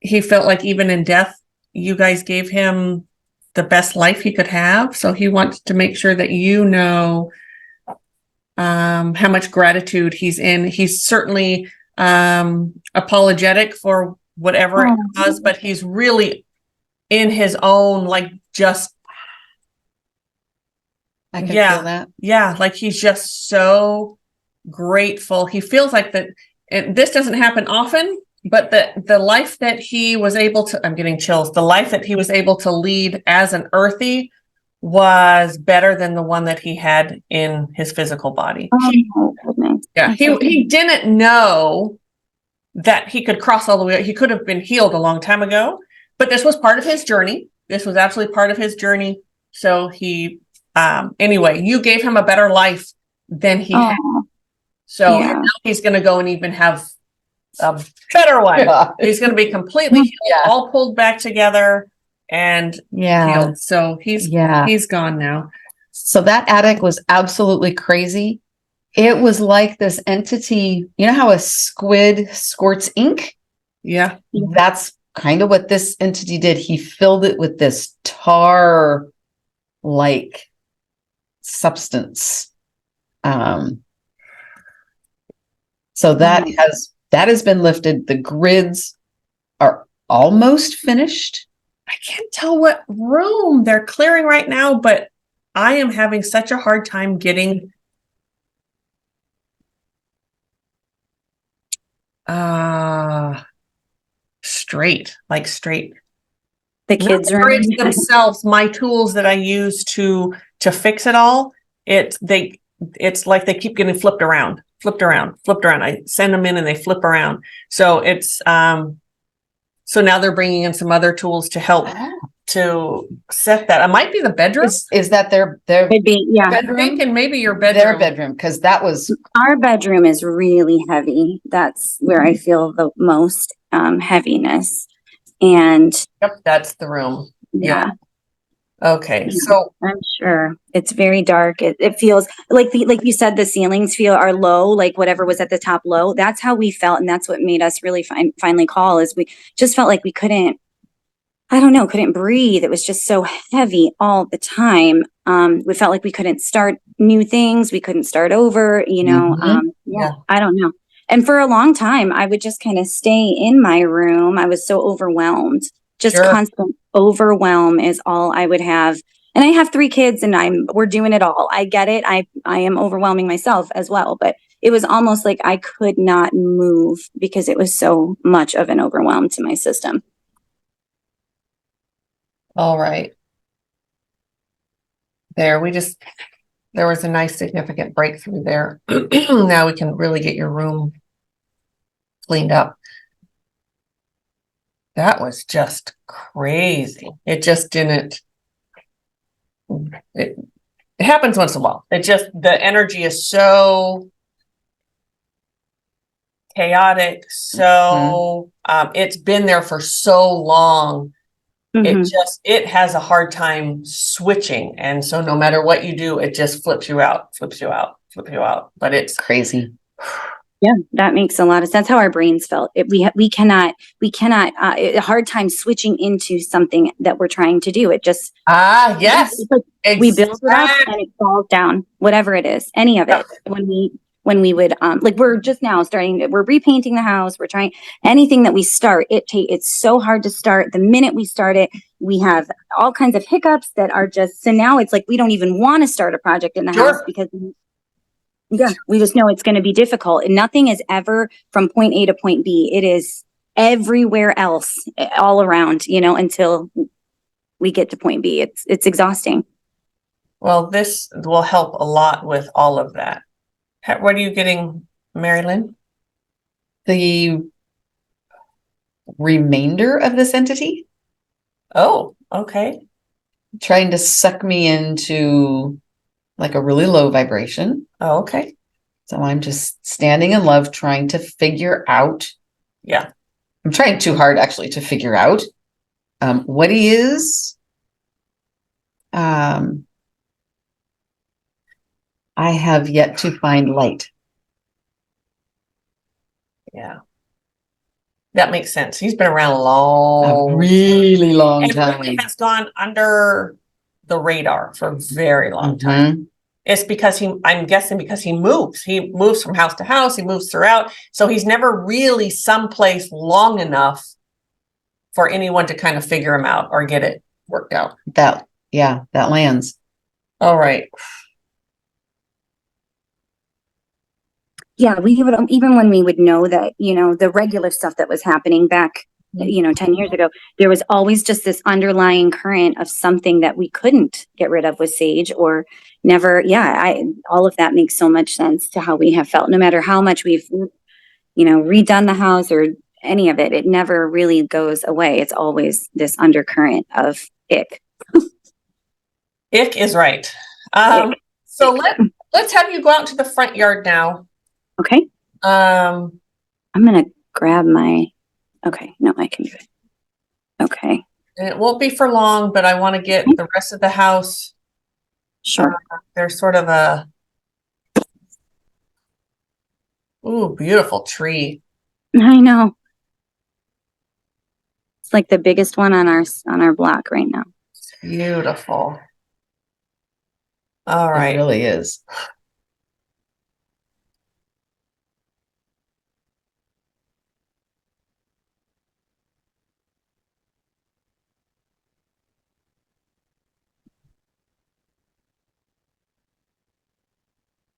he felt like even in death, you guys gave him the best life he could have. So he wants to make sure that you know how much gratitude he's in. He's certainly apologetic for whatever it was, but he's really in his own, like, just I can feel that. Yeah, like he's just so grateful. He feels like that this doesn't happen often, but the life that he was able to, I'm getting chills, the life that he was able to lead as an earthy was better than the one that he had in his physical body. Oh, goodness. Yeah, he didn't know that he could cross all the way. He could have been healed a long time ago, but this was part of his journey. This was absolutely part of his journey. So he, anyway, you gave him a better life than he had. So yeah. now he's going to go and even have a better one. Yeah. He's going to be completely healed, Yeah. all pulled back together and Yeah. healed. So he's gone now. So that attic was absolutely crazy. It was like this entity, you know how a squid squirts ink? Yeah. That's kind of what this entity did. He filled it with this tar like substance. So that has been lifted. The grids are almost finished. I can't tell what room they're clearing right now, but I am having such a hard time getting straight. The kids Not the room. grids themselves, my tools that I use to fix it all, it's like they keep getting flipped around. I send them in and they flip around. So it's so now they're bringing in some other tools to help to set that. It might be the bedroom. Is that their Could be, yeah. bedroom? I'm thinking maybe your bedroom. Their bedroom, because that was Our bedroom is really heavy. That's where I feel the most heaviness. And Yep, that's the room. yeah, Okay, Yeah. so I'm sure it's very dark. It feels like like you said, the ceilings are low, like whatever was at the top low. That's how we felt, and that's what made us really finally call. Is we just felt like we couldn't. I don't know, couldn't breathe. It was just so heavy all the time. We felt like we couldn't start new things. We couldn't start over. Yeah. I don't know. And for a long time, I would just kind of stay in my room. I was so overwhelmed. Just Sure. constant overwhelm is all I would have. And I have 3 kids and we're doing it all. I get it. I am overwhelming myself as well, but it was almost like I could not move because it was so much of an overwhelm to my system. all right. There was a nice significant breakthrough there. Now we can really get your room cleaned up. That was just crazy. It just didn't. It happens once in a while. The energy is so chaotic. So it's been there for so long. Mhm. It has a hard time switching. And so no matter what you do, it just flips you out. But it's crazy. Yeah, that makes a lot of sense. How our brains felt. We cannot, a hard time switching into something that we're trying to do. It just, yes. it's like we build it up and it falls down, whatever it is, any of it. When we would, like we're just now we're repainting the house. We're trying anything that we start, it's so hard to start. The minute we start it, we have all kinds of hiccups that are just, so now it's like, we don't even want to start a project in the house because we just know it's going to be difficult, and nothing is ever from point A to point B. It is everywhere else, all around, until we get to point B. It's exhausting. Well, this will help a lot with all of that. What are you getting, Mari-Lyn? The remainder of this entity Oh, okay. trying to suck me into like a really low vibration. Oh, okay. So I'm just standing in love, trying to figure out. Yeah. I'm trying too hard actually to figure out what he is. I have yet to find light. Yeah. That makes sense. He's been around A really long time. Really has gone under the radar for a very long time. It's because I'm guessing because he moves from house to house, he moves throughout. So he's never really someplace long enough for anyone to kind of figure him out or get it worked out. That lands. All right. Yeah, we would, even when we would know that, the regular stuff that was happening back, 10 years ago, there was always just this underlying current of something that we couldn't get rid of with sage or never. Yeah, all of that makes so much sense to how we have felt, no matter how much we've, redone the house or any of it, it never really goes away. It's always this undercurrent of ick. Ick is right. So let's have you go out to the front yard now. Okay. Um, I'm going to grab okay. No, I can do it. Okay. and it won't be for long, but I want to get the rest of the house. Sure. There's sort of a, ooh, beautiful tree. I know. It's like the biggest one on our block right now. Beautiful. All It right. really is.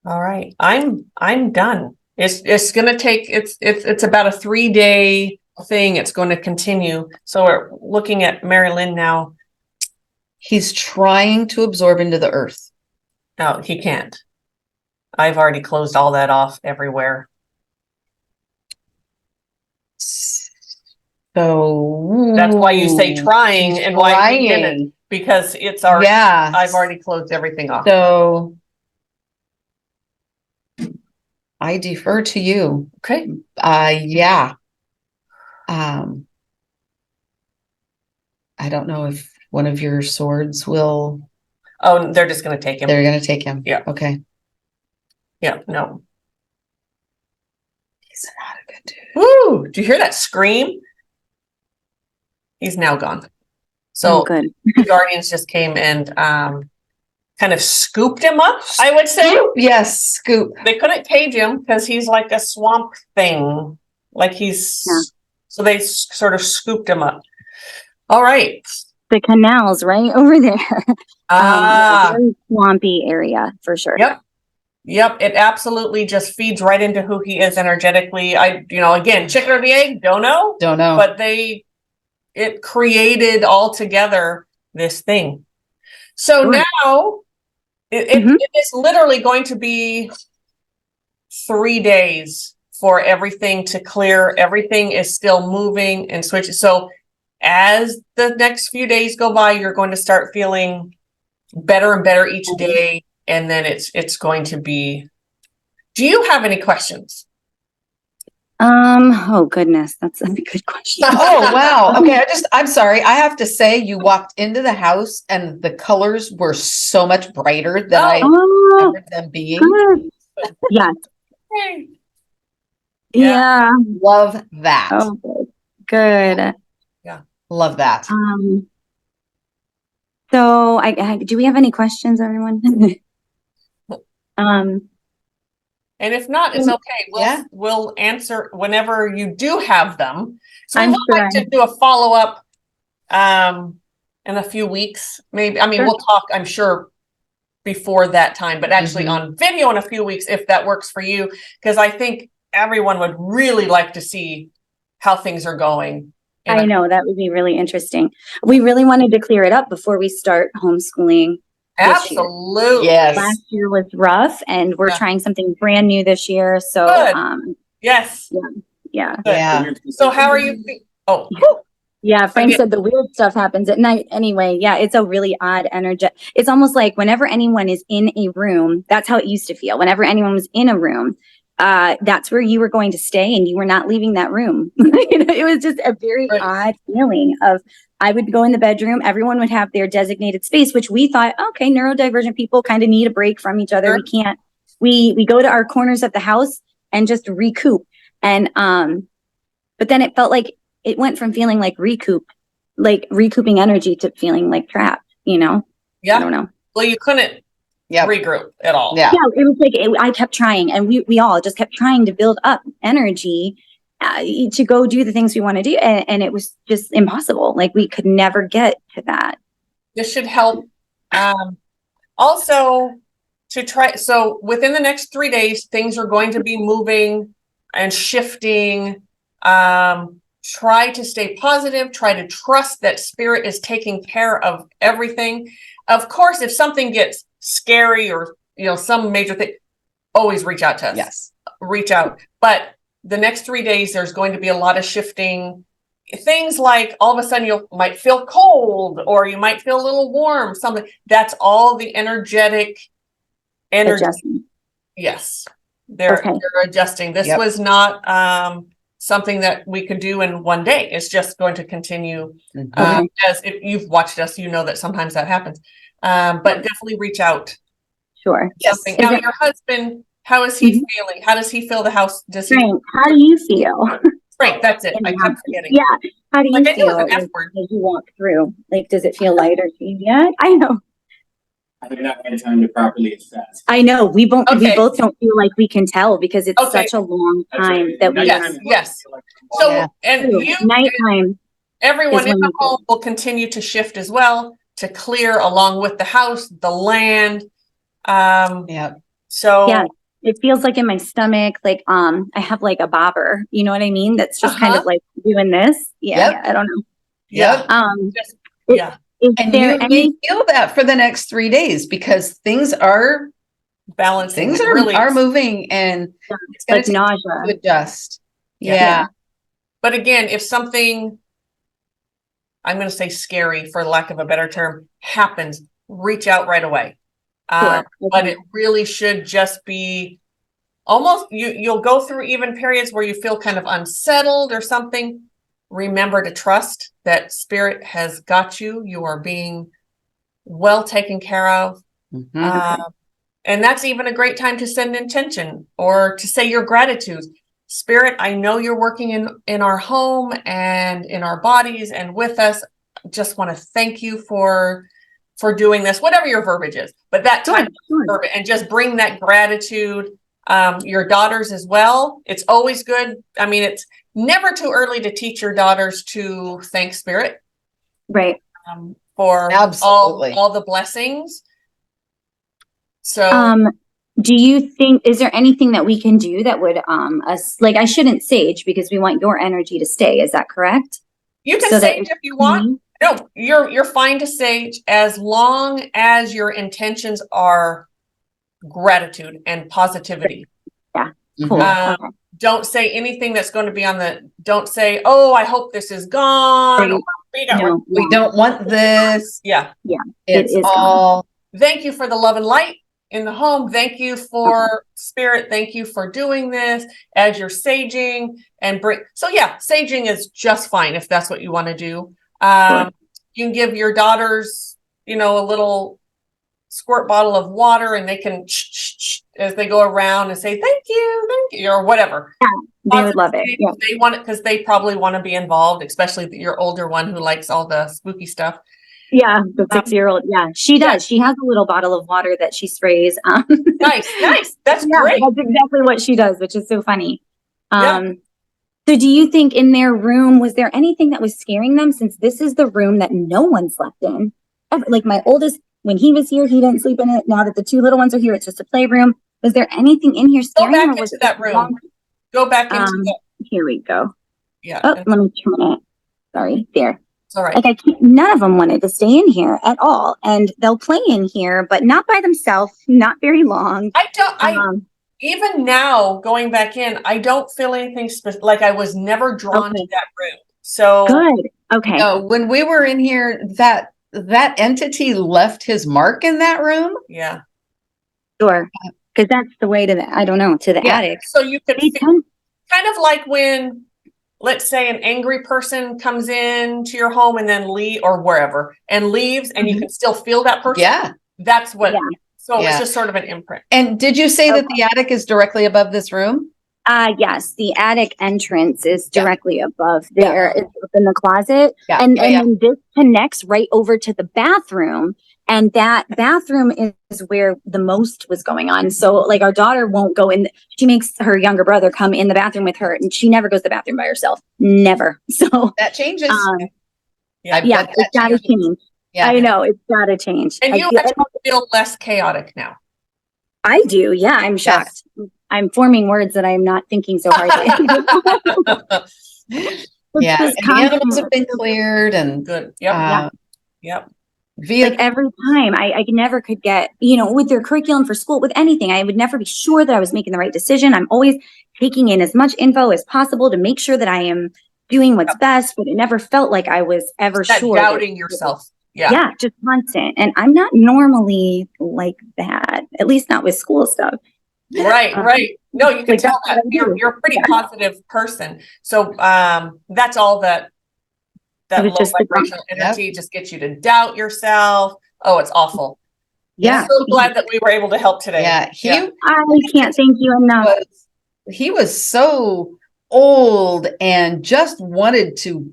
All right. I'm done. It's gonna take it's about a 3-day thing. It's going to continue. So we're looking at Mari-Lyn now. He's trying to absorb into the earth. No, he can't. I've already closed all that off everywhere. So That's why you say trying and why he didn't, because it's already, yeah. I've already closed everything off. So I defer to you. Okay. Yeah. I don't know if one of your swords will. Oh, they're just going to take him. They're going to take him. Yeah. Okay. Yeah. No. He's not a good dude. Woo! Did you hear that scream? He's now gone. So good. the Guardians just came and kind of scooped him up, I would say. Yes, scoop. They couldn't cage him because he's like a swamp thing. Like so they sort of scooped him up. All right. The canal's right over there. Ah. Very swampy area for sure. Yep. It absolutely just feeds right into who he is energetically. Again, chicken or the egg, don't know. But it created altogether this thing. So now it is literally going to be 3 days for everything to clear. Everything is still moving and switching. So as the next few days go by, you're going to start feeling better and better each day. And then it's going to be. Do you have any questions? Oh goodness, that's a good question. Oh wow. Okay, I'm sorry. I have to say you walked into the house and the colors were so much brighter than I remember them being. Good. Yes. Yeah. Love that. Oh, good. Yeah. Love that. So do we have any questions, everyone? And if not, it's okay. We'll answer whenever you do have them. So we would like to do a follow-up in a few weeks, maybe. I mean, we'll talk, I'm sure, before that time, but actually on video in a few weeks, if that works for you, because I think everyone would really like to see how things are going. I know, that would be really interesting. We really wanted to clear it up before we start homeschooling. Absolutely. Yes. Last year was rough and we're trying something brand new this year. So yes. Yeah. Yeah. So how are you? Yeah, Frank said the weird stuff happens at night anyway. Yeah, it's a really odd energy. It's almost like whenever anyone is in a room, that's how it used to feel. Whenever anyone was in a room, that's where you were going to stay and you were not leaving that room. It was just a very odd feeling of, I would go in the bedroom, everyone would have their designated space, which we thought, okay, neurodivergent people kind of need a break from each other. We go to our corners of the house and just recoup. And, but then it felt like it went from feeling like recouping energy to feeling like trapped, Yeah. I don't know. Well, you couldn't regroup at all. Yeah, it was like I kept trying, and we all just kept trying to build up energy to go do the things we want to do, and it was just impossible. Like we could never get to that. This should help. Also, to try. So within the next 3 days, things are going to be moving and shifting. Try to stay positive, try to trust that spirit is taking care of everything. Of course, if something gets scary or, some major thing, always reach out to us. Yes. Reach out. But the next 3 days, there's going to be a lot of shifting things, like all of a sudden you might feel cold or you might feel a little warm, something. That's all the energy. Adjustment. Yes. They're adjusting. This Yep. was not something that we could do in one day. It's just going to continue. Mhm. As if you've watched us, you know that sometimes that happens. But definitely reach out. Sure. Something. Now, your husband, how is he feeling? How does he feel the house? Does he? Frank, how do you feel? Frank, that's it. In the I kept house? forgetting. Yeah. How do you Like, I knew it feel was an F as word. you walk through? Like, does it feel lighter to you yet? I know. I have not had time to properly assess. I know. We both Okay. don't feel like we can tell because it's Okay. such a long That's time right. that we Nighttime Yes, is yes. like- So, Yeah. and you, nighttime. everyone is in when the you- home will continue to shift as well, to clear along with the house, the land. Yeah. So Yeah. It feels like in my stomach, like I have like a bobber, you know what I mean? That's just kind of like doing this. Yeah, Yep. I don't know. yeah, Yep. yeah, Is And there you may any feel that for the next 3 days because things are balancing. things It are, really are is. moving and it's going like to take time nausea? to adjust. Yeah. Yeah. But again, if something, I'm going to say scary for lack of a better term, happens, reach out right away. Sure. But Okay. it really should just be almost, you'll go through even periods where you feel kind of unsettled or something. Remember to trust that spirit has got you. You are being well taken care of. Mhm. And that's even a great time to send intention or to say your gratitude. Spirit, I know you're working in our home and in our bodies and with us. Just want to thank you for doing this, whatever your verbiage is. But that time, Sure. and just bring that gratitude. Your daughters as well. It's always good. I mean, it's never too early to teach your daughters to thank spirit Right. for Absolutely. all the blessings. So Do you think, is there anything that we can do that would us, like, I shouldn't sage because we want your energy to stay, is that correct? you can So that sage if you want. No, you're fine to sage as long as your intentions are gratitude and positivity. Cool. Mhm. Okay. Don't say anything that's going to be don't say, oh, I hope this is gone. Right. No, We don't want this. Yeah. It's is all Thank you for the love and light in the home. Thank you for spirit. Thank you for doing this as you're saging and so yeah, saging is just fine if that's what you want to do. Sure. You can give your daughters, a little squirt bottle of water and they can as they go around and say thank you, or whatever. They would love it. Yeah. They want it because they probably want to be involved, especially your older one who likes all the spooky stuff. Yeah, the 6-year-old. Yeah, she does. She has a little bottle of water that she sprays. Nice. That's Yeah, great. that's exactly what she does, which is so funny. Yeah. So do you think in their room, was there anything that was scaring them, since this is the room that no one slept in? Like my oldest, when he was here, he didn't sleep in it. Now that the two little ones are here, it's just a playroom. Was there anything in here Go scaring back them? Or was into it that room. Go back into that. Here we go. Yeah. Oh, let me turn it. Sorry, there. It's all right. Like none of them wanted to stay in here at all, and they'll play in here, but not by themselves, not very long. Even now going back in, I don't feel anything like I was never drawn to that room. So good. Okay. when we were in here, that entity left his mark in that room. Yeah. Sure. Because that's the way to the attic. So you could They kind of like when, let's say, an angry person comes in to your home and then leave or wherever and leaves, and you can still feel that person. Yeah. That's what. Yeah. So it's just sort of an imprint. And did you say that the attic is directly above this room? Yes, the attic entrance is directly above there. It's up in the closet. And then this connects right over to the bathroom. And that bathroom is where the most was going on. So like our daughter won't go in. She makes her younger brother come in the bathroom with her, and she never goes to the bathroom by herself. Never. So that changes. It's gotta change. Yeah. I know, it's gotta change. And you feel less chaotic now. I do. Yeah, I'm shocked. I'm forming words that I'm not thinking so hard. Yeah, Just and the animals constant. have been cleared and Good. Yep. uh, Yep. via Like every time I never could get, with their curriculum for school, with anything, I would never be sure that I was making the right decision. I'm always taking in as much info as possible to make sure that I am doing what's best, but it never felt like I was ever That sure. doubting yourself. Yeah. Yeah, just constant. And I'm not normally like that, at least not with school stuff. Right. Right. No, you can Like, tell that's that what I do. you're a pretty Yeah. positive person. So that's all that It was low just the vibrational energy just gets you to doubt yourself. Oh, it's awful. Yeah. So glad that we were able to help today. yeah, I can't thank you enough. he was so old and just wanted to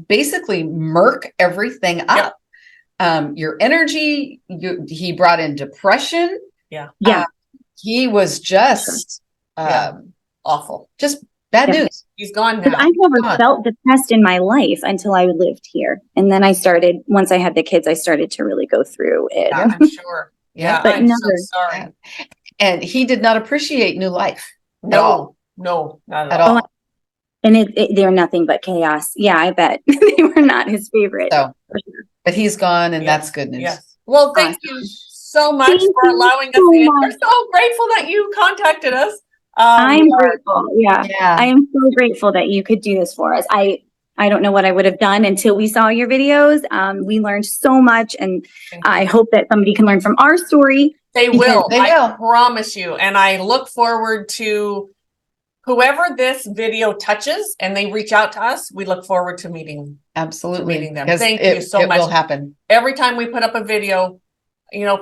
basically murk everything up. Your energy, he brought in depression. Yeah. He was just Awful. just bad Yeah. news. He's gone Because now. I never felt depressed in my life until I lived here. And then once I had the kids, I started to really go through it. Yeah, I'm sure. Yeah, But I'm so never. sorry. And he did not appreciate new life at No, all. no, not At at all. all. And they're nothing but chaos. Yeah, I bet they were not his favorite. So, For sure. but he's gone, and Yes. that's good news. Yes. Well, thank you so much Thank for you allowing us so in. much. We're so grateful that you contacted us. I'm grateful. Yeah. Yeah. I am so grateful that you could do this for us. I don't know what I would have done until we saw your videos. We learned so much, and I hope that somebody can learn from our story. They will. They I will. promise you. And I look forward to whoever this video touches and they reach out to us. We look forward to meeting Absolutely. them. Because Thank you so it much. will happen. Every time we put up a video,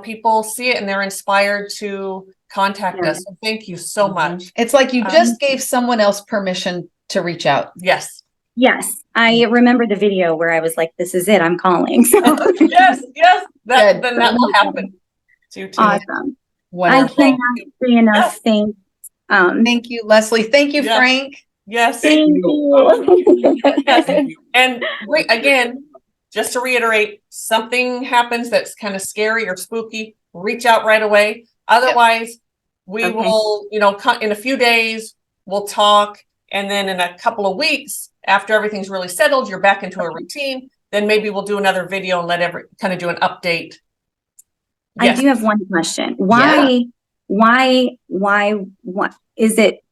people see it and they're inspired to contact us. So thank you so much. It's like you just gave someone else permission to reach out. Yes. Yes. I remember the video where I was like, this is it. I'm calling. So Yes. Good. Then that will happen. Too. awesome. Wonderful. I cannot say enough thanks. Thank you, Leslie. Thank you, Yes. Frank. Yes. Thank you. Yes. And again, just to reiterate, something happens that's kind of scary or spooky, reach out right away. Otherwise, we will, in a few days, we'll talk. And then in a couple of weeks, after everything's really settled, you're back into a routine. Then maybe we'll do another video and let kind of do an update. I do have one question. Why is it?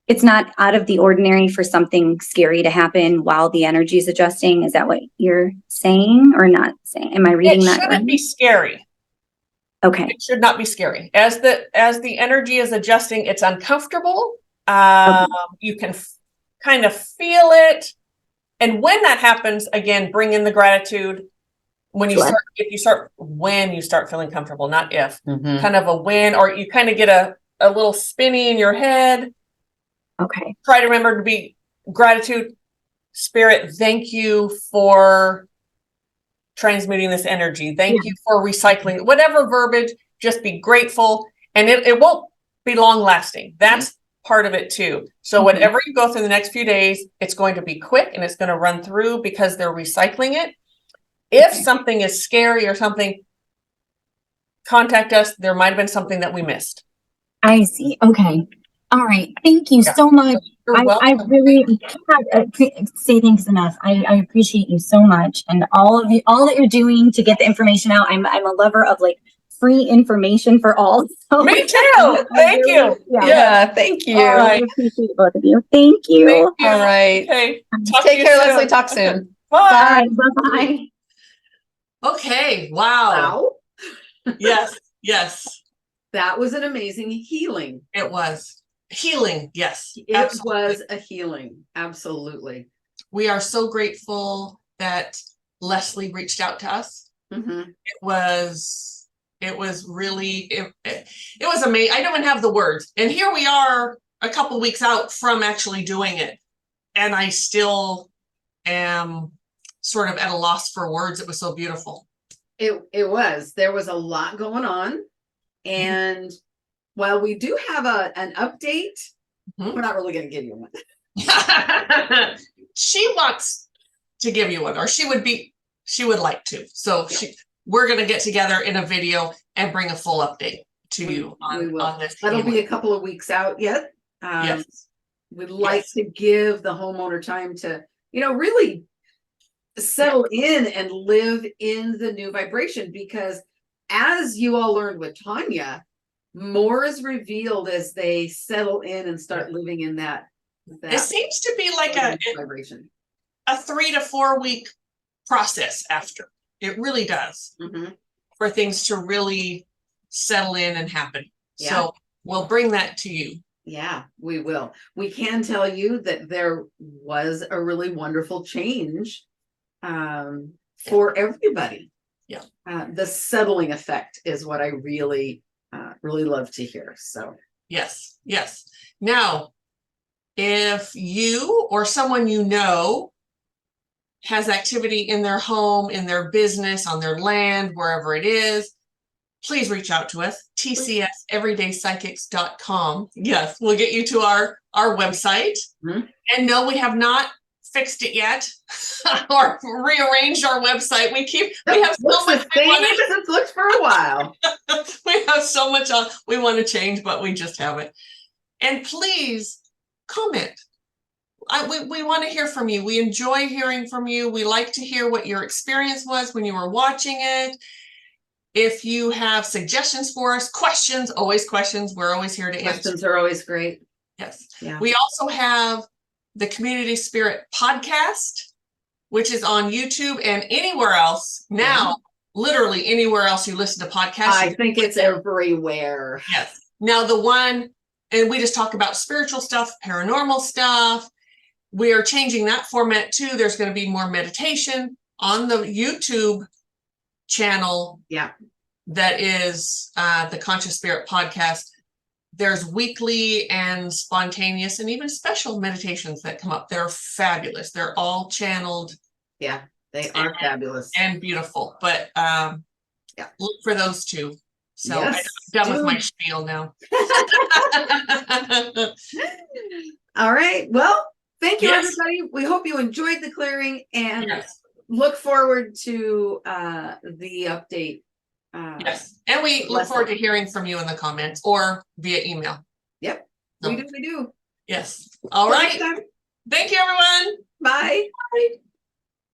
It's not out of the ordinary for something scary to happen while the energy is adjusting. Is that what you're saying or not saying? Am I reading that right? It shouldn't be scary. Okay. It should not be scary. As the energy is adjusting, it's uncomfortable. You can kind of feel it. And when that happens, again, bring in the gratitude. When you start feeling comfortable, not if, kind of a when, or you kind of get a little spinny in your head. Okay. Try to remember to be gratitude, spirit. Thank you for transmuting this energy. Thank you for recycling, whatever verbiage, just be grateful. And it won't be long lasting. That's part of it too. So whatever you go through the next few days, it's going to be quick and it's going to run through because they're recycling it. If something is scary or something, contact us. There might have been something that we missed. I see. Okay. All right. Thank you so much. I really can't say thanks enough. I appreciate you so much, and all that you're doing to get the information out. I'm a lover of free information for all. So me too. Thank you. Yeah. Thank you. I appreciate both of you. Thank you. Thank you. All right. Okay. Take care, Leslie. Talk soon. Bye. Bye. Okay. Wow. Yes. That was an amazing healing. It was healing. Yes. It was a healing. Absolutely. We are so grateful that Leslie reached out to us. It was really, it was amazing. I don't even have the words. And here we are a couple weeks out from actually doing it. And I still am sort of at a loss for words. It was so beautiful. It was. There was a lot going on. And while we do have an update, we're not really going to give you one. She wants to give you one, or she would like to. So we're going to get together in a video and bring a full update. to you We will. on this. That'll healing. be a couple of weeks out yet. Yes. We'd like Yes. to give the homeowner time to, really settle in and live in the new vibration, because as you all learned with Tanya, more is revealed as they settle in and start living in that It seems to be like vibration. a 3 to 4 week process after. It really does, for things to really settle in and happen. Yeah. So we'll bring that to you. Yeah, we will. We can tell you that there was a really wonderful change for everybody. Yeah. The settling effect is what I really love to hear. So Yes. Yes. Now, if you or someone you know has activity in their home, in their business, on their land, wherever it is, please reach out to us, tcseverydayspsychics.com. Yes, we'll get you to our website. And no, we have not fixed it yet or rearranged our website. We have so much as it's looked for a while. we have so much we want to change, but we just haven't. And please comment. We want to hear from you. We enjoy hearing from you. We like to hear what your experience was when you were watching it. If you have suggestions for us, questions, always questions. We're always here to answer. Questions are always great. Yes. Yeah. We also have the Community Spirit podcast, which is on YouTube and anywhere else. Now, literally anywhere else you listen to podcasts. I think it's everywhere. Yes. Now the one, and we just talk about spiritual stuff, paranormal stuff. We are changing that format too. There's going to be more meditation on the YouTube channel. Yeah. That is the Conscious Spirit podcast. There's weekly and spontaneous and even special meditations that come up. They're fabulous. They're all channeled. Yeah, they are fabulous and beautiful. But look for those too. So yes, I'm done with my spiel now. All right. Well, thank you, Yes. everybody. We hope you enjoyed the clearing and Yes. look forward to the update. Yes. And we look forward to hearing from you in the comments or via email. Yep. So, We do. Yes. All right. Thank you, everyone. Bye. Bye.